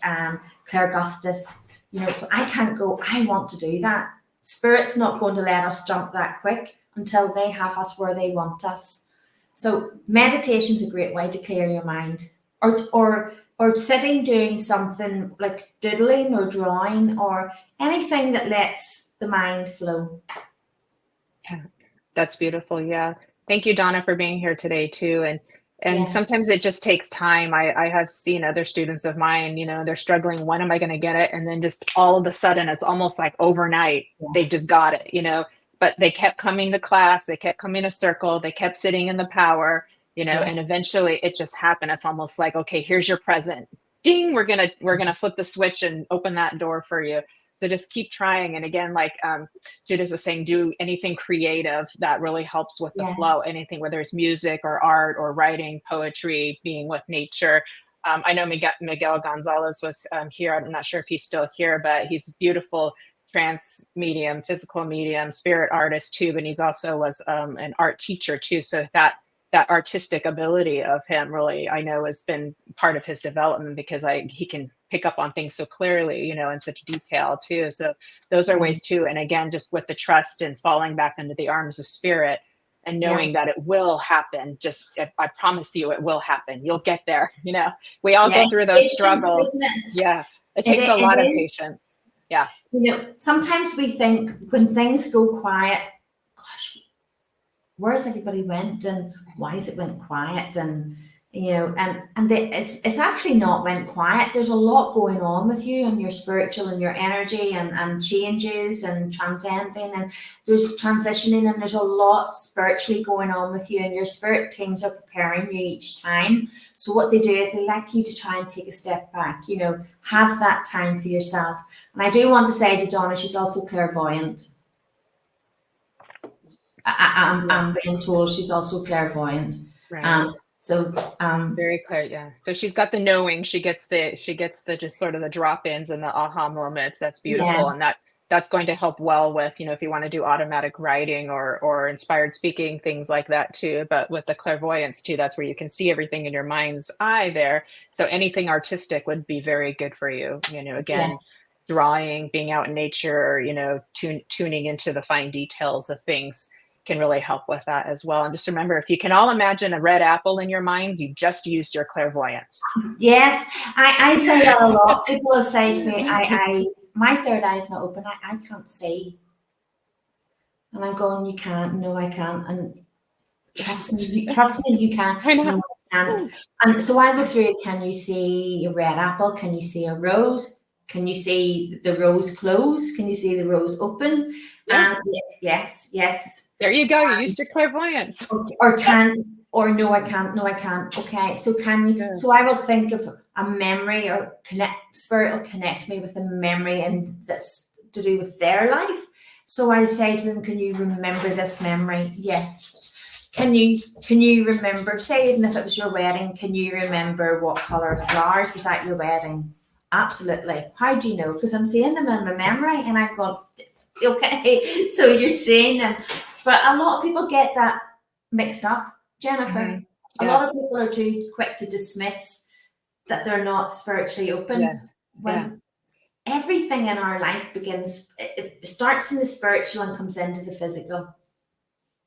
clairgustus, you know. So I can't go, I want to do that. Spirit's not going to let us jump that quick until they have us where they want us. So meditation's a great way to clear your mind, or sitting doing something like doodling or drawing or anything that lets the mind flow. Yeah, that's beautiful. Yeah. Thank you, Donna, for being here today too. And Yeah. sometimes it just takes time. I have seen other students of mine, they're struggling. When am I going to get it? And then just all of a sudden, it's almost like overnight, they've just got it. But they kept coming to class. They kept coming to circle. They kept sitting in the power, and eventually it just happened. It's almost like, okay, here's your present. Ding, we're gonna flip the switch and open that door for you. So just keep trying. And again, like Judith was saying, do anything creative that really helps with the flow. Anything, whether it's music or art or writing, poetry, being with nature. I know Miguel Gonzalez was here. I'm not sure if he's still here, but he's a beautiful trance medium, physical medium, spirit artist too. But he's also was an art teacher too. So that artistic ability of him really, I know, has been part of his development, because he can pick up on things so clearly, in such detail too. So those are ways too. And again, just with the trust and falling back into the arms of spirit and knowing that it will happen. I promise you, it will happen. You'll get there. We all go through those struggles. Yeah. It takes a lot of patience. Yeah. Sometimes we think when things go quiet, gosh, where's everybody went and why has it went quiet? And it's actually not went quiet. There's a lot going on with you and your spiritual and your energy and changes and transcending, and there's transitioning, and there's a lot spiritually going on with you, and your spirit teams are preparing you each time. So what they do is they like you to try and take a step back, have that time for yourself. And I do want to say to Donna, she's also clairvoyant. I'm being told she's also clairvoyant. Right. Very clear. Yeah. So she's got the knowing. She gets the just sort of the drop-ins and the aha moments. That's beautiful. And that's going to help well with, if you want to do automatic writing or inspired speaking, things like that too. But with the clairvoyance too, that's where you can see everything in your mind's eye there. So anything artistic would be very good for you. Again, drawing, being out in nature, tuning into the fine details of things can really help with that as well. And just remember, if you can all imagine a red apple in your minds, you just used your clairvoyance. Yes, I say that a lot. People will say to me, my third eye is not open. I can't see. And I'm going, you can't. No, I can't. And trust me, you can. I know. No, I can't. And so I go through, can you see a red apple? Can you see a rose? Can you see the rose close? Can you see the rose open? Yeah. And yes. There you go. You used your clairvoyance. Or no, I can't. No, I can't. Okay. So can you? Yeah. So I will think of a memory, or spirit will connect me with a memory, and that's to do with their life. So I say to them, can you remember this memory? Yes. Can you remember, say, even if it was your wedding, can you remember what color flowers was at your wedding? Absolutely. How do you know? Because I'm seeing them in my memory, and I've gone, okay. So you're seeing them. But a lot of people get that mixed up, Jennifer. Mm-hmm. A lot of people are too quick to dismiss that they're not spiritually open. When everything in our life it starts in the spiritual and comes into the physical.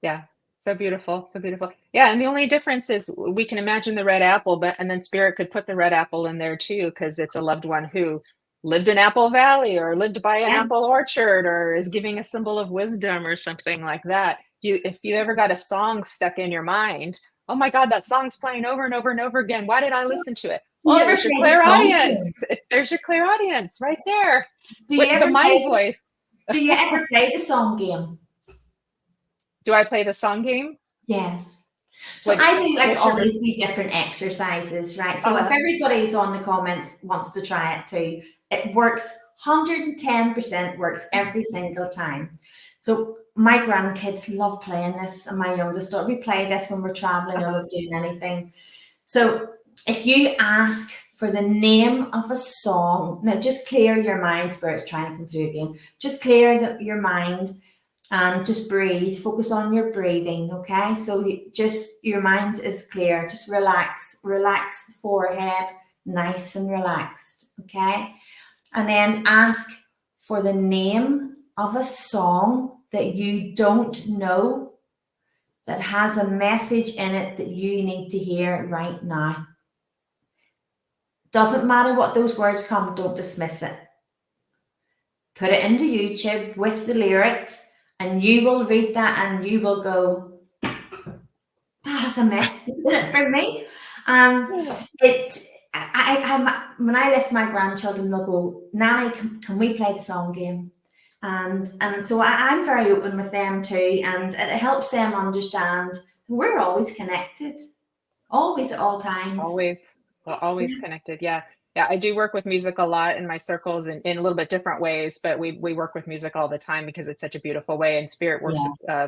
Yeah, so beautiful, so beautiful. Yeah, and the only difference is we can imagine the red apple, and then spirit could put the red apple in there too, because it's a loved one who lived in Apple Valley or lived by an apple orchard or is giving a symbol of wisdom or something like that. If you ever got a song stuck in your mind, oh my God, that song's playing over and over and over again. Why did I listen to it? Well, there's your clairaudience. There's your clairaudience right there. With the mind voice. Do you ever play the song game? Do I play the song game? Yes. So I do all these different exercises, right? So if everybody's on the comments wants to try it too, it works 110% works every single time. So my grandkids love playing this, and my youngest daughter, we play this when we're traveling or we're doing anything. So if you ask for the name of a song, now just clear your mind, spirit's trying to come through again. Just clear your mind and just breathe. Focus on your breathing, okay? So your mind is clear. Just relax the forehead, nice and relaxed, okay? And then ask for the name of a song that you don't know that has a message in it that you need to hear right now. Doesn't matter what those words come, don't dismiss it. Put it into YouTube with the lyrics, and you will read that and you will go, that's that's a mess, isn't it, for me? When I lift my grandchildren, they'll go, Nanny, can we play the song game? And so I'm very open with them too, and it helps them understand we're always connected, always at all times. Always connected. Yeah. Yeah. I do work with music a lot in my circles in a little bit different ways, but we work with music all the time because it's such a beautiful way. And Spirit works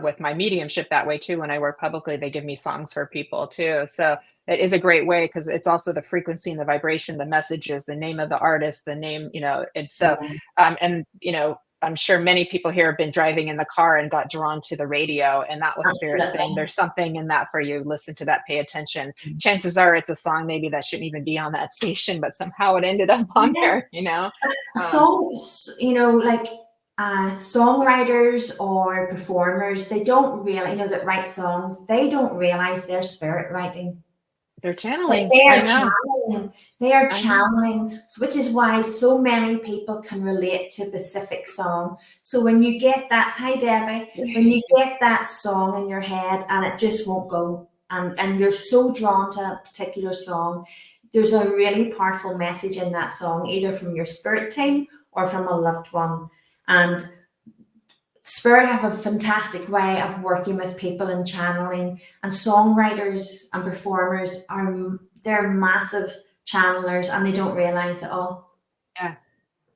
with my mediumship that way too. When I work publicly, they give me songs for people too. So it is a great way because it's also the frequency and the vibration, the messages, the name of the artist, the name, and so, I'm sure many people here have been driving in the car and got drawn to the radio, and that was Spirit saying there's something in that for you. Listen to that, pay attention. Chances are it's a song maybe that shouldn't even be on that station, but somehow it ended up on there, Songs, like songwriters or performers, they don't really, that write songs, they don't realize they're spirit writing. They're channeling. They are channeling, which is why so many people can relate to a specific song. So when you get that, hi Debbie, when you get that song in your head and it just won't go, and you're so drawn to a particular song, there's a really powerful message in that song, either from your spirit team or from a loved one. And Spirit have a fantastic way of working with people and channeling, and songwriters and performers they're massive channelers and they don't realize it all. Yeah.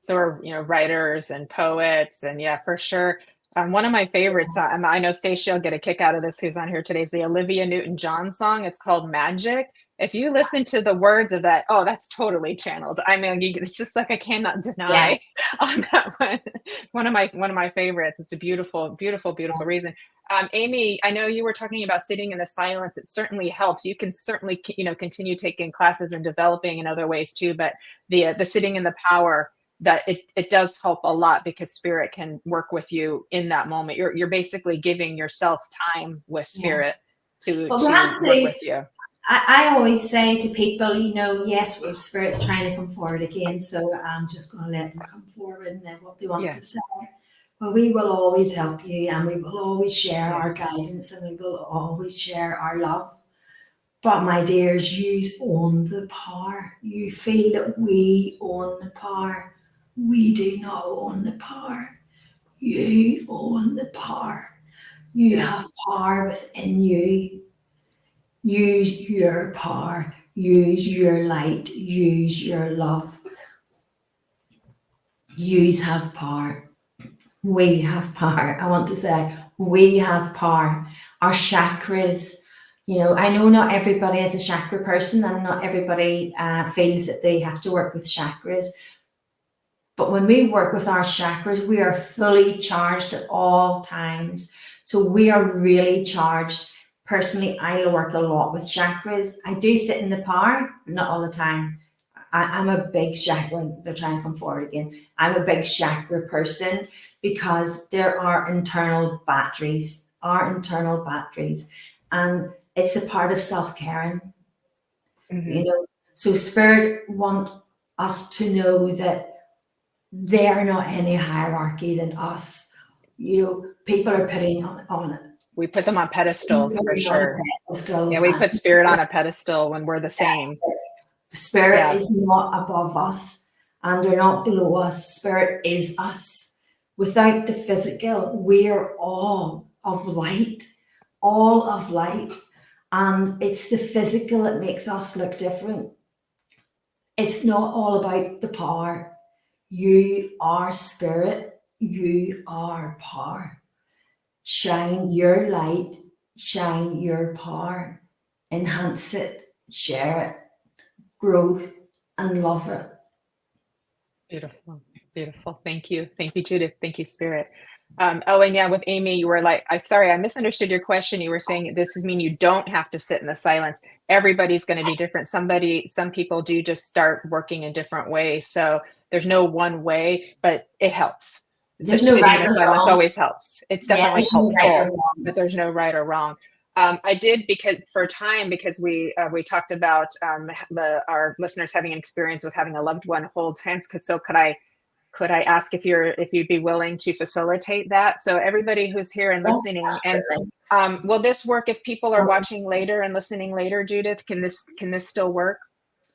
So are, writers and poets, and yeah, for sure. One of my favorites, I know Stacey will get a kick out of this, who's on here today, is the Olivia Newton-John song. It's called Magic. If you listen to the words of that, that's totally channeled. I mean, it's just like I cannot deny on that one. One of my favorites. It's a beautiful, beautiful, beautiful reason. Amy, I know you were talking about sitting in the silence. It certainly helps. You can certainly, continue taking classes and developing in other ways too. But the sitting in the power, that it does help a lot because Spirit can work with you in that moment. You're basically giving yourself time with Spirit to work with you. I always say to people, yes, Spirit's trying to come forward again, so I'm just going to let them come forward and then what they want to say. Well, we will always help you, and we will always share our guidance, and we will always share our love. But my dears, you own the power. You feel that we own the power. We do not own the power. You own the power. You have power within you. Use your power, use your light, use your love. You have power. We have power. I want to say we have power. Our chakras, I know not everybody is a chakra person and not everybody feels that they have to work with chakras. But when we work with our chakras, we are fully charged at all times. So we are really charged. Personally, I work a lot with chakras. I do sit in the power, but not all the time. I'm a big chakra. They're trying to come forward again. I'm a big chakra person because there are internal batteries, and it's a part of self-caring. So Spirit want us to know that they are not any hierarchy than us. People are putting on it. We put them on pedestals for sure. Yeah, we put Spirit on a pedestal when we're the same. Spirit is not above us and they're not below us. Spirit is us. Without the physical, we are all of light. And it's the physical that makes us look different. It's not all about the power. You are Spirit. You are power. Shine your light, shine your power, enhance it, share it, grow and love it. Beautiful, beautiful. Thank you, Judith. Thank you, Spirit. And with Amy, you were like, I misunderstood your question. You were saying this mean you don't have to sit in the silence. Everybody's going to be different. Some people do just start working in different ways. So there's no one way, but it helps. There's no right or wrong. Silence always helps. It's definitely helpful, but there's no right or wrong. I did because we talked about our listeners having an experience with having a loved one hold hands. So could I ask if you'd be willing to facilitate that? So everybody who's here and listening, and Will this work if people are watching later and listening later, Judith? Can this still work?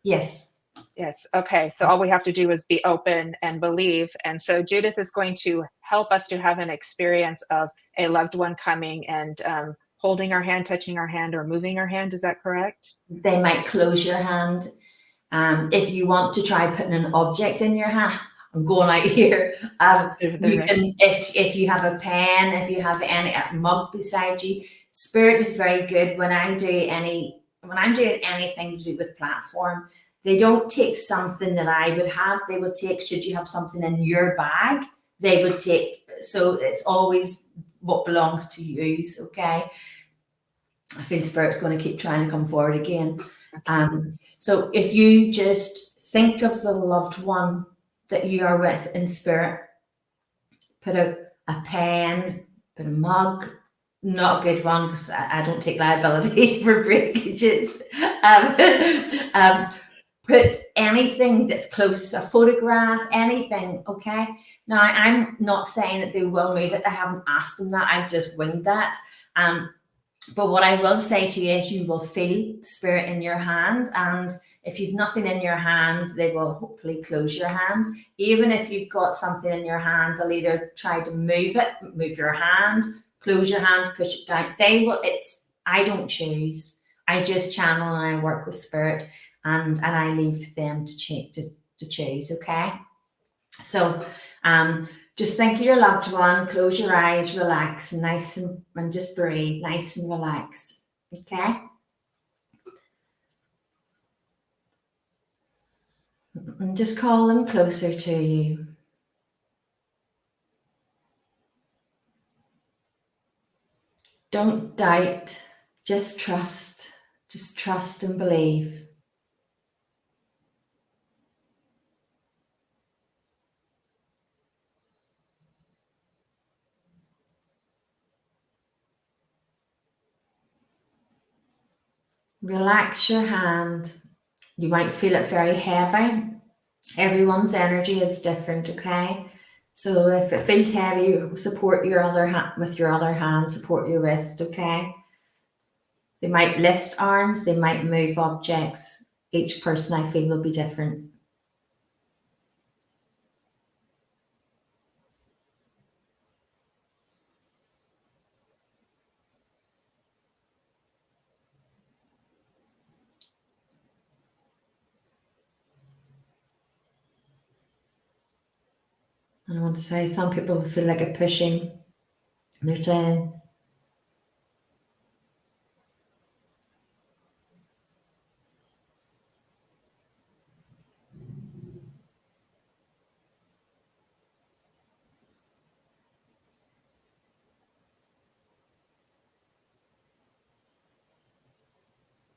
Yes. Yes. Okay. So all we have to do is be open and believe. And so Judith is going to help us to have an experience of a loved one coming and holding our hand, touching our hand, or moving our hand. Is that correct? They might close your hand. If you want to try putting an object in your hand, I'm going out here. You can, if you have a pen, if you have a mug beside you. Spirit is very good when I'm doing anything to do with platform. They don't take something that I would have. They would take, should you have something in your bag, they would take. So it's always what belongs to you. Okay. I feel Spirit's going to keep trying to come forward again. So if you just think of the loved one that you are with in spirit, put a pen, put a mug, not a good one because I don't take liability for breakages. Put anything that's close, a photograph, anything, okay? Now, I'm not saying that they will move it. I haven't asked them that. I've just winged that. But what I will say to you is you will feel spirit in your hand. And if you've nothing in your hand, they will hopefully close your hand. Even if you've got something in your hand, they'll either try to move it, move your hand, close your hand, push it down. They will, I don't choose. I just channel and I work with spirit. And I leave them to choose, okay? So just think of your loved one, close your eyes, relax, nice and just breathe, nice and relaxed, okay? And just call them closer to you. Don't doubt, just trust and believe. Relax your hand. You might feel it very heavy. Everyone's energy is different, okay? So if it feels heavy, support your other hand with your other hand, support your wrist, okay? They might lift arms, they might move objects. Each person I feel will be different. And I want to say some people feel like a pushing. They're saying,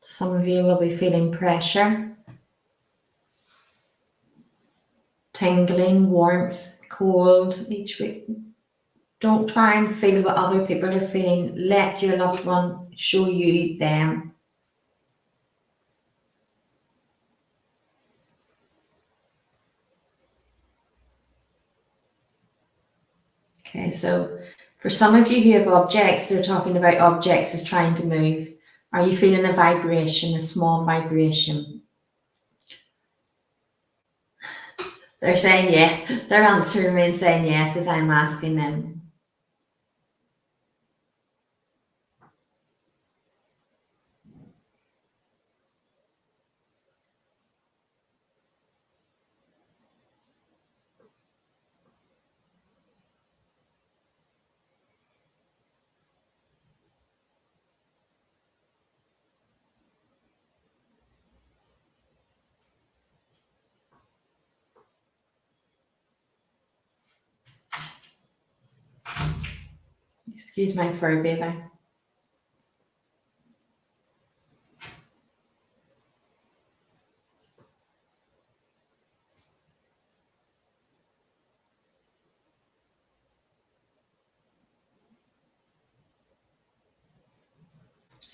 some of you will be feeling pressure, tingling, warmth, cold each week. Don't try and feel what other people are feeling. Let your loved one show you them. Okay, so for some of you who have objects, they're talking about objects as trying to move. Are you feeling a vibration, a small vibration? They're saying yeah. They're answering me and saying yes as I'm asking them. Excuse my fur baby. I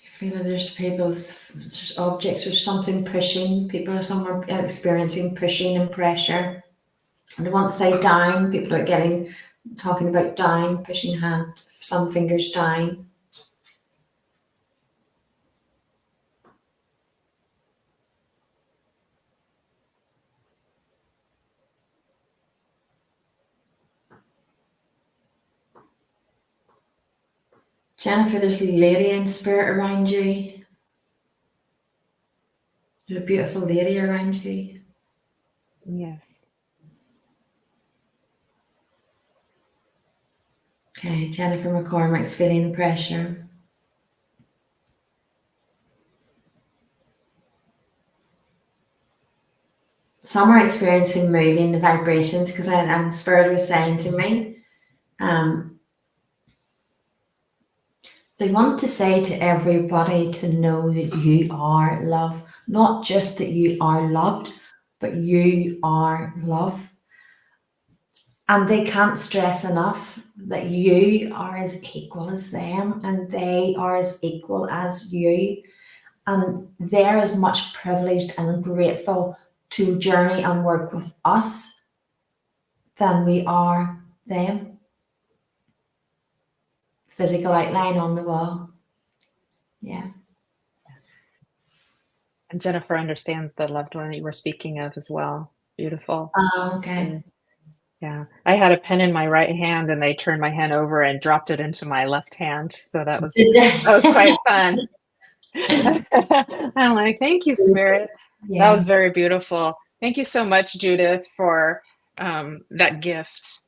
feel that there's objects, there's something pushing. People are experiencing pushing and pressure. And I want to say down. People are talking about down, pushing hand, some fingers down. Jennifer, there's a lady in spirit around you. There's a beautiful lady around you. Yes. Okay, Jennifer McCormick's feeling the pressure. Some are experiencing moving the vibrations because Spirit was saying to me, they want to say to everybody to know that you are love, not just that you are loved, but you are love. And they can't stress enough that you are as equal as them and they are as equal as you. And they're as much privileged and grateful to journey and work with us than we are them. Physical outline on the wall. Yeah. And Jennifer understands the loved one that you were speaking of as well. Beautiful. Okay. Yeah. I had a pen in my right hand and they turned my hand over and dropped it into my left hand. So that was quite fun. I'm like, thank you, Spirit. Yeah. That was very beautiful. Thank you so much, Judith, for that gift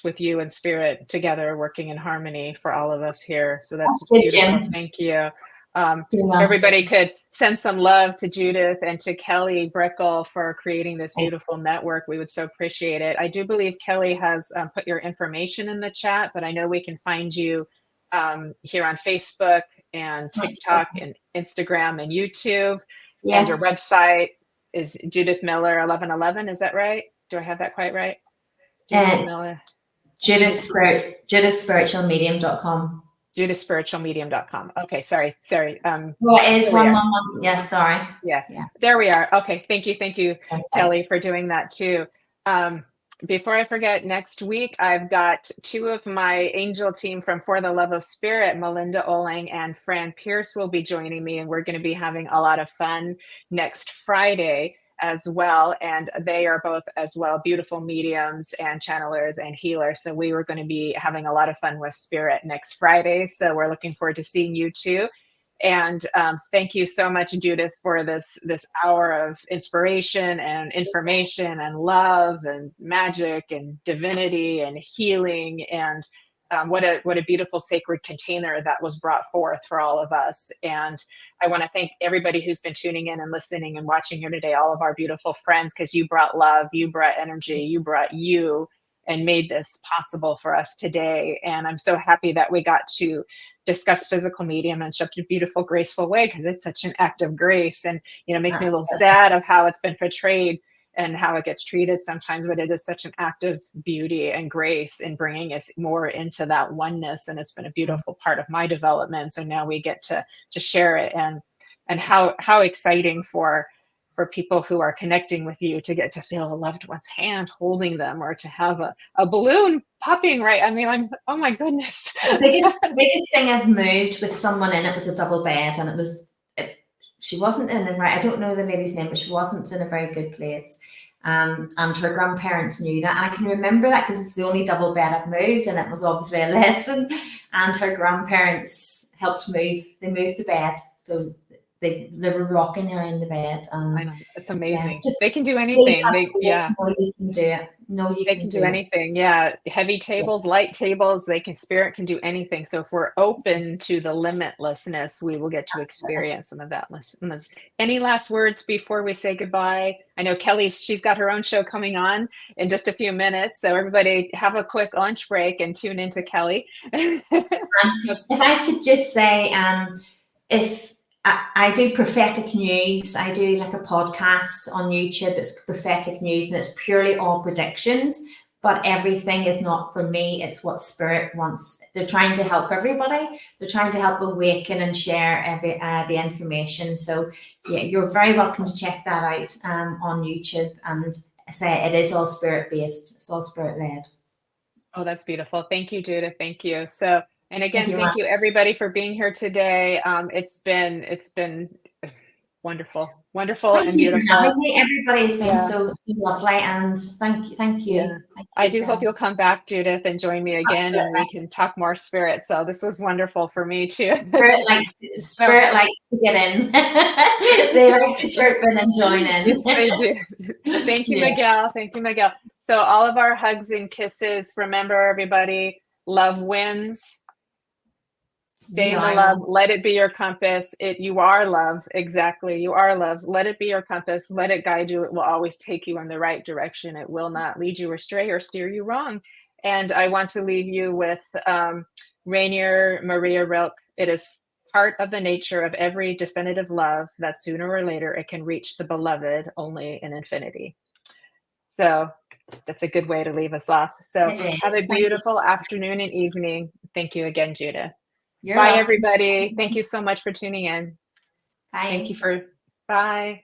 with you and Spirit together working in harmony for all of us here. So that's beautiful. Thank you. Everybody could send some love to Judith and to Kelly Brickle for creating this beautiful network. We would so appreciate it. I do believe Kelly has put your information in the chat, but I know we can find you here on Facebook and TikTok and Instagram and YouTube. Yeah. And your website is Judith Millar 1111. Is that right? Do I have that quite right? Judith Millar. JudithSpiritualMedium.com. JudithSpiritualMedium.com. Okay, sorry. Well, it is 111. Yeah, sorry. Yeah, there we are. Okay, thank you, Kelly, for doing that too. Before I forget, next week I've got two of my angel team from For the Love of Spirit, Melinda Olang and Fran Pierce, will be joining me, and we're going to be having a lot of fun next Friday as well. And they are both as well beautiful mediums and channelers and healers. So we were going to be having a lot of fun with Spirit next Friday. So we're looking forward to seeing you too. And thank you so much, Judith, for this hour of inspiration and information and love and magic and divinity and healing. And what a beautiful sacred container that was brought forth for all of us. And I want to thank everybody who's been tuning in and listening and watching here today, all of our beautiful friends, because you brought love, you brought energy, you brought you, and made this possible for us today. And I'm so happy that we got to discuss physical medium in such a beautiful, graceful way, because it's such an act of grace. And, it makes me a little sad of how it's been portrayed and how it gets treated sometimes, but it is such an act of beauty and grace in bringing us more into that oneness. And it's been a beautiful part of my development. So now we get to share it, and how exciting for people who are connecting with you to get to feel a loved one's hand holding them, or to have a balloon popping, right? I mean, oh my goodness. The biggest thing I've moved with someone in it was a double bed, and she wasn't in I don't know the lady's name, but she wasn't in a very good place. And her grandparents knew that. And I can remember that because it's the only double bed I've moved, and it was obviously a lesson. And her grandparents helped move. They moved the bed. So they were rocking her in the bed. And I know. It's amazing. Yeah, they can do anything. You can do it. They can do anything. Yeah. Heavy tables, light tables, Spirit can do anything. So if we're open to the limitlessness, we will get to experience some of that. Any last words before we say goodbye? I know she's got her own show coming on in just a few minutes. So everybody have a quick lunch break and tune into Kelly. If I could just say, if I do prophetic news. I do like a podcast on YouTube. It's prophetic news, and it's purely all predictions, but everything is not for me. It's what Spirit wants. They're trying to help everybody. They're trying to help awaken and share the information. So yeah, you're very welcome to check that out on YouTube. And say it is all Spirit based. It's all Spirit led. Oh, that's beautiful. Thank you, Judith. Thank you. So, and again, thank you everybody for being here today. It's been Wonderful, wonderful, Thank and you for beautiful. having me. Everybody's been Yeah. so lovely, and thank you. Thank you. Yeah. Thank I you do hope you'll come back, Judith, and join me again, and Absolutely. we can talk more spirit. So this was wonderful for me too. Spirit likes to get in. They like to chirp in and join in. Yes, they do. Thank you, Yeah. Miguel. Thank you, Miguel. So all of our hugs and kisses. Remember, everybody, love wins. Stay in the love. Let it be your compass. You are love. Exactly. You are love. Let it be your compass. Let it guide you. It will always take you in the right direction. It will not lead you astray or steer you wrong. And I want to leave you with Rainier Maria Rilke. It is part of the nature of every definitive love that sooner or later it can reach the beloved only in infinity. So that's a good way to leave us off. So have a beautiful afternoon and evening. Thank you again, Judith. Bye, everybody. Thank you so much for tuning in. Bye. Bye.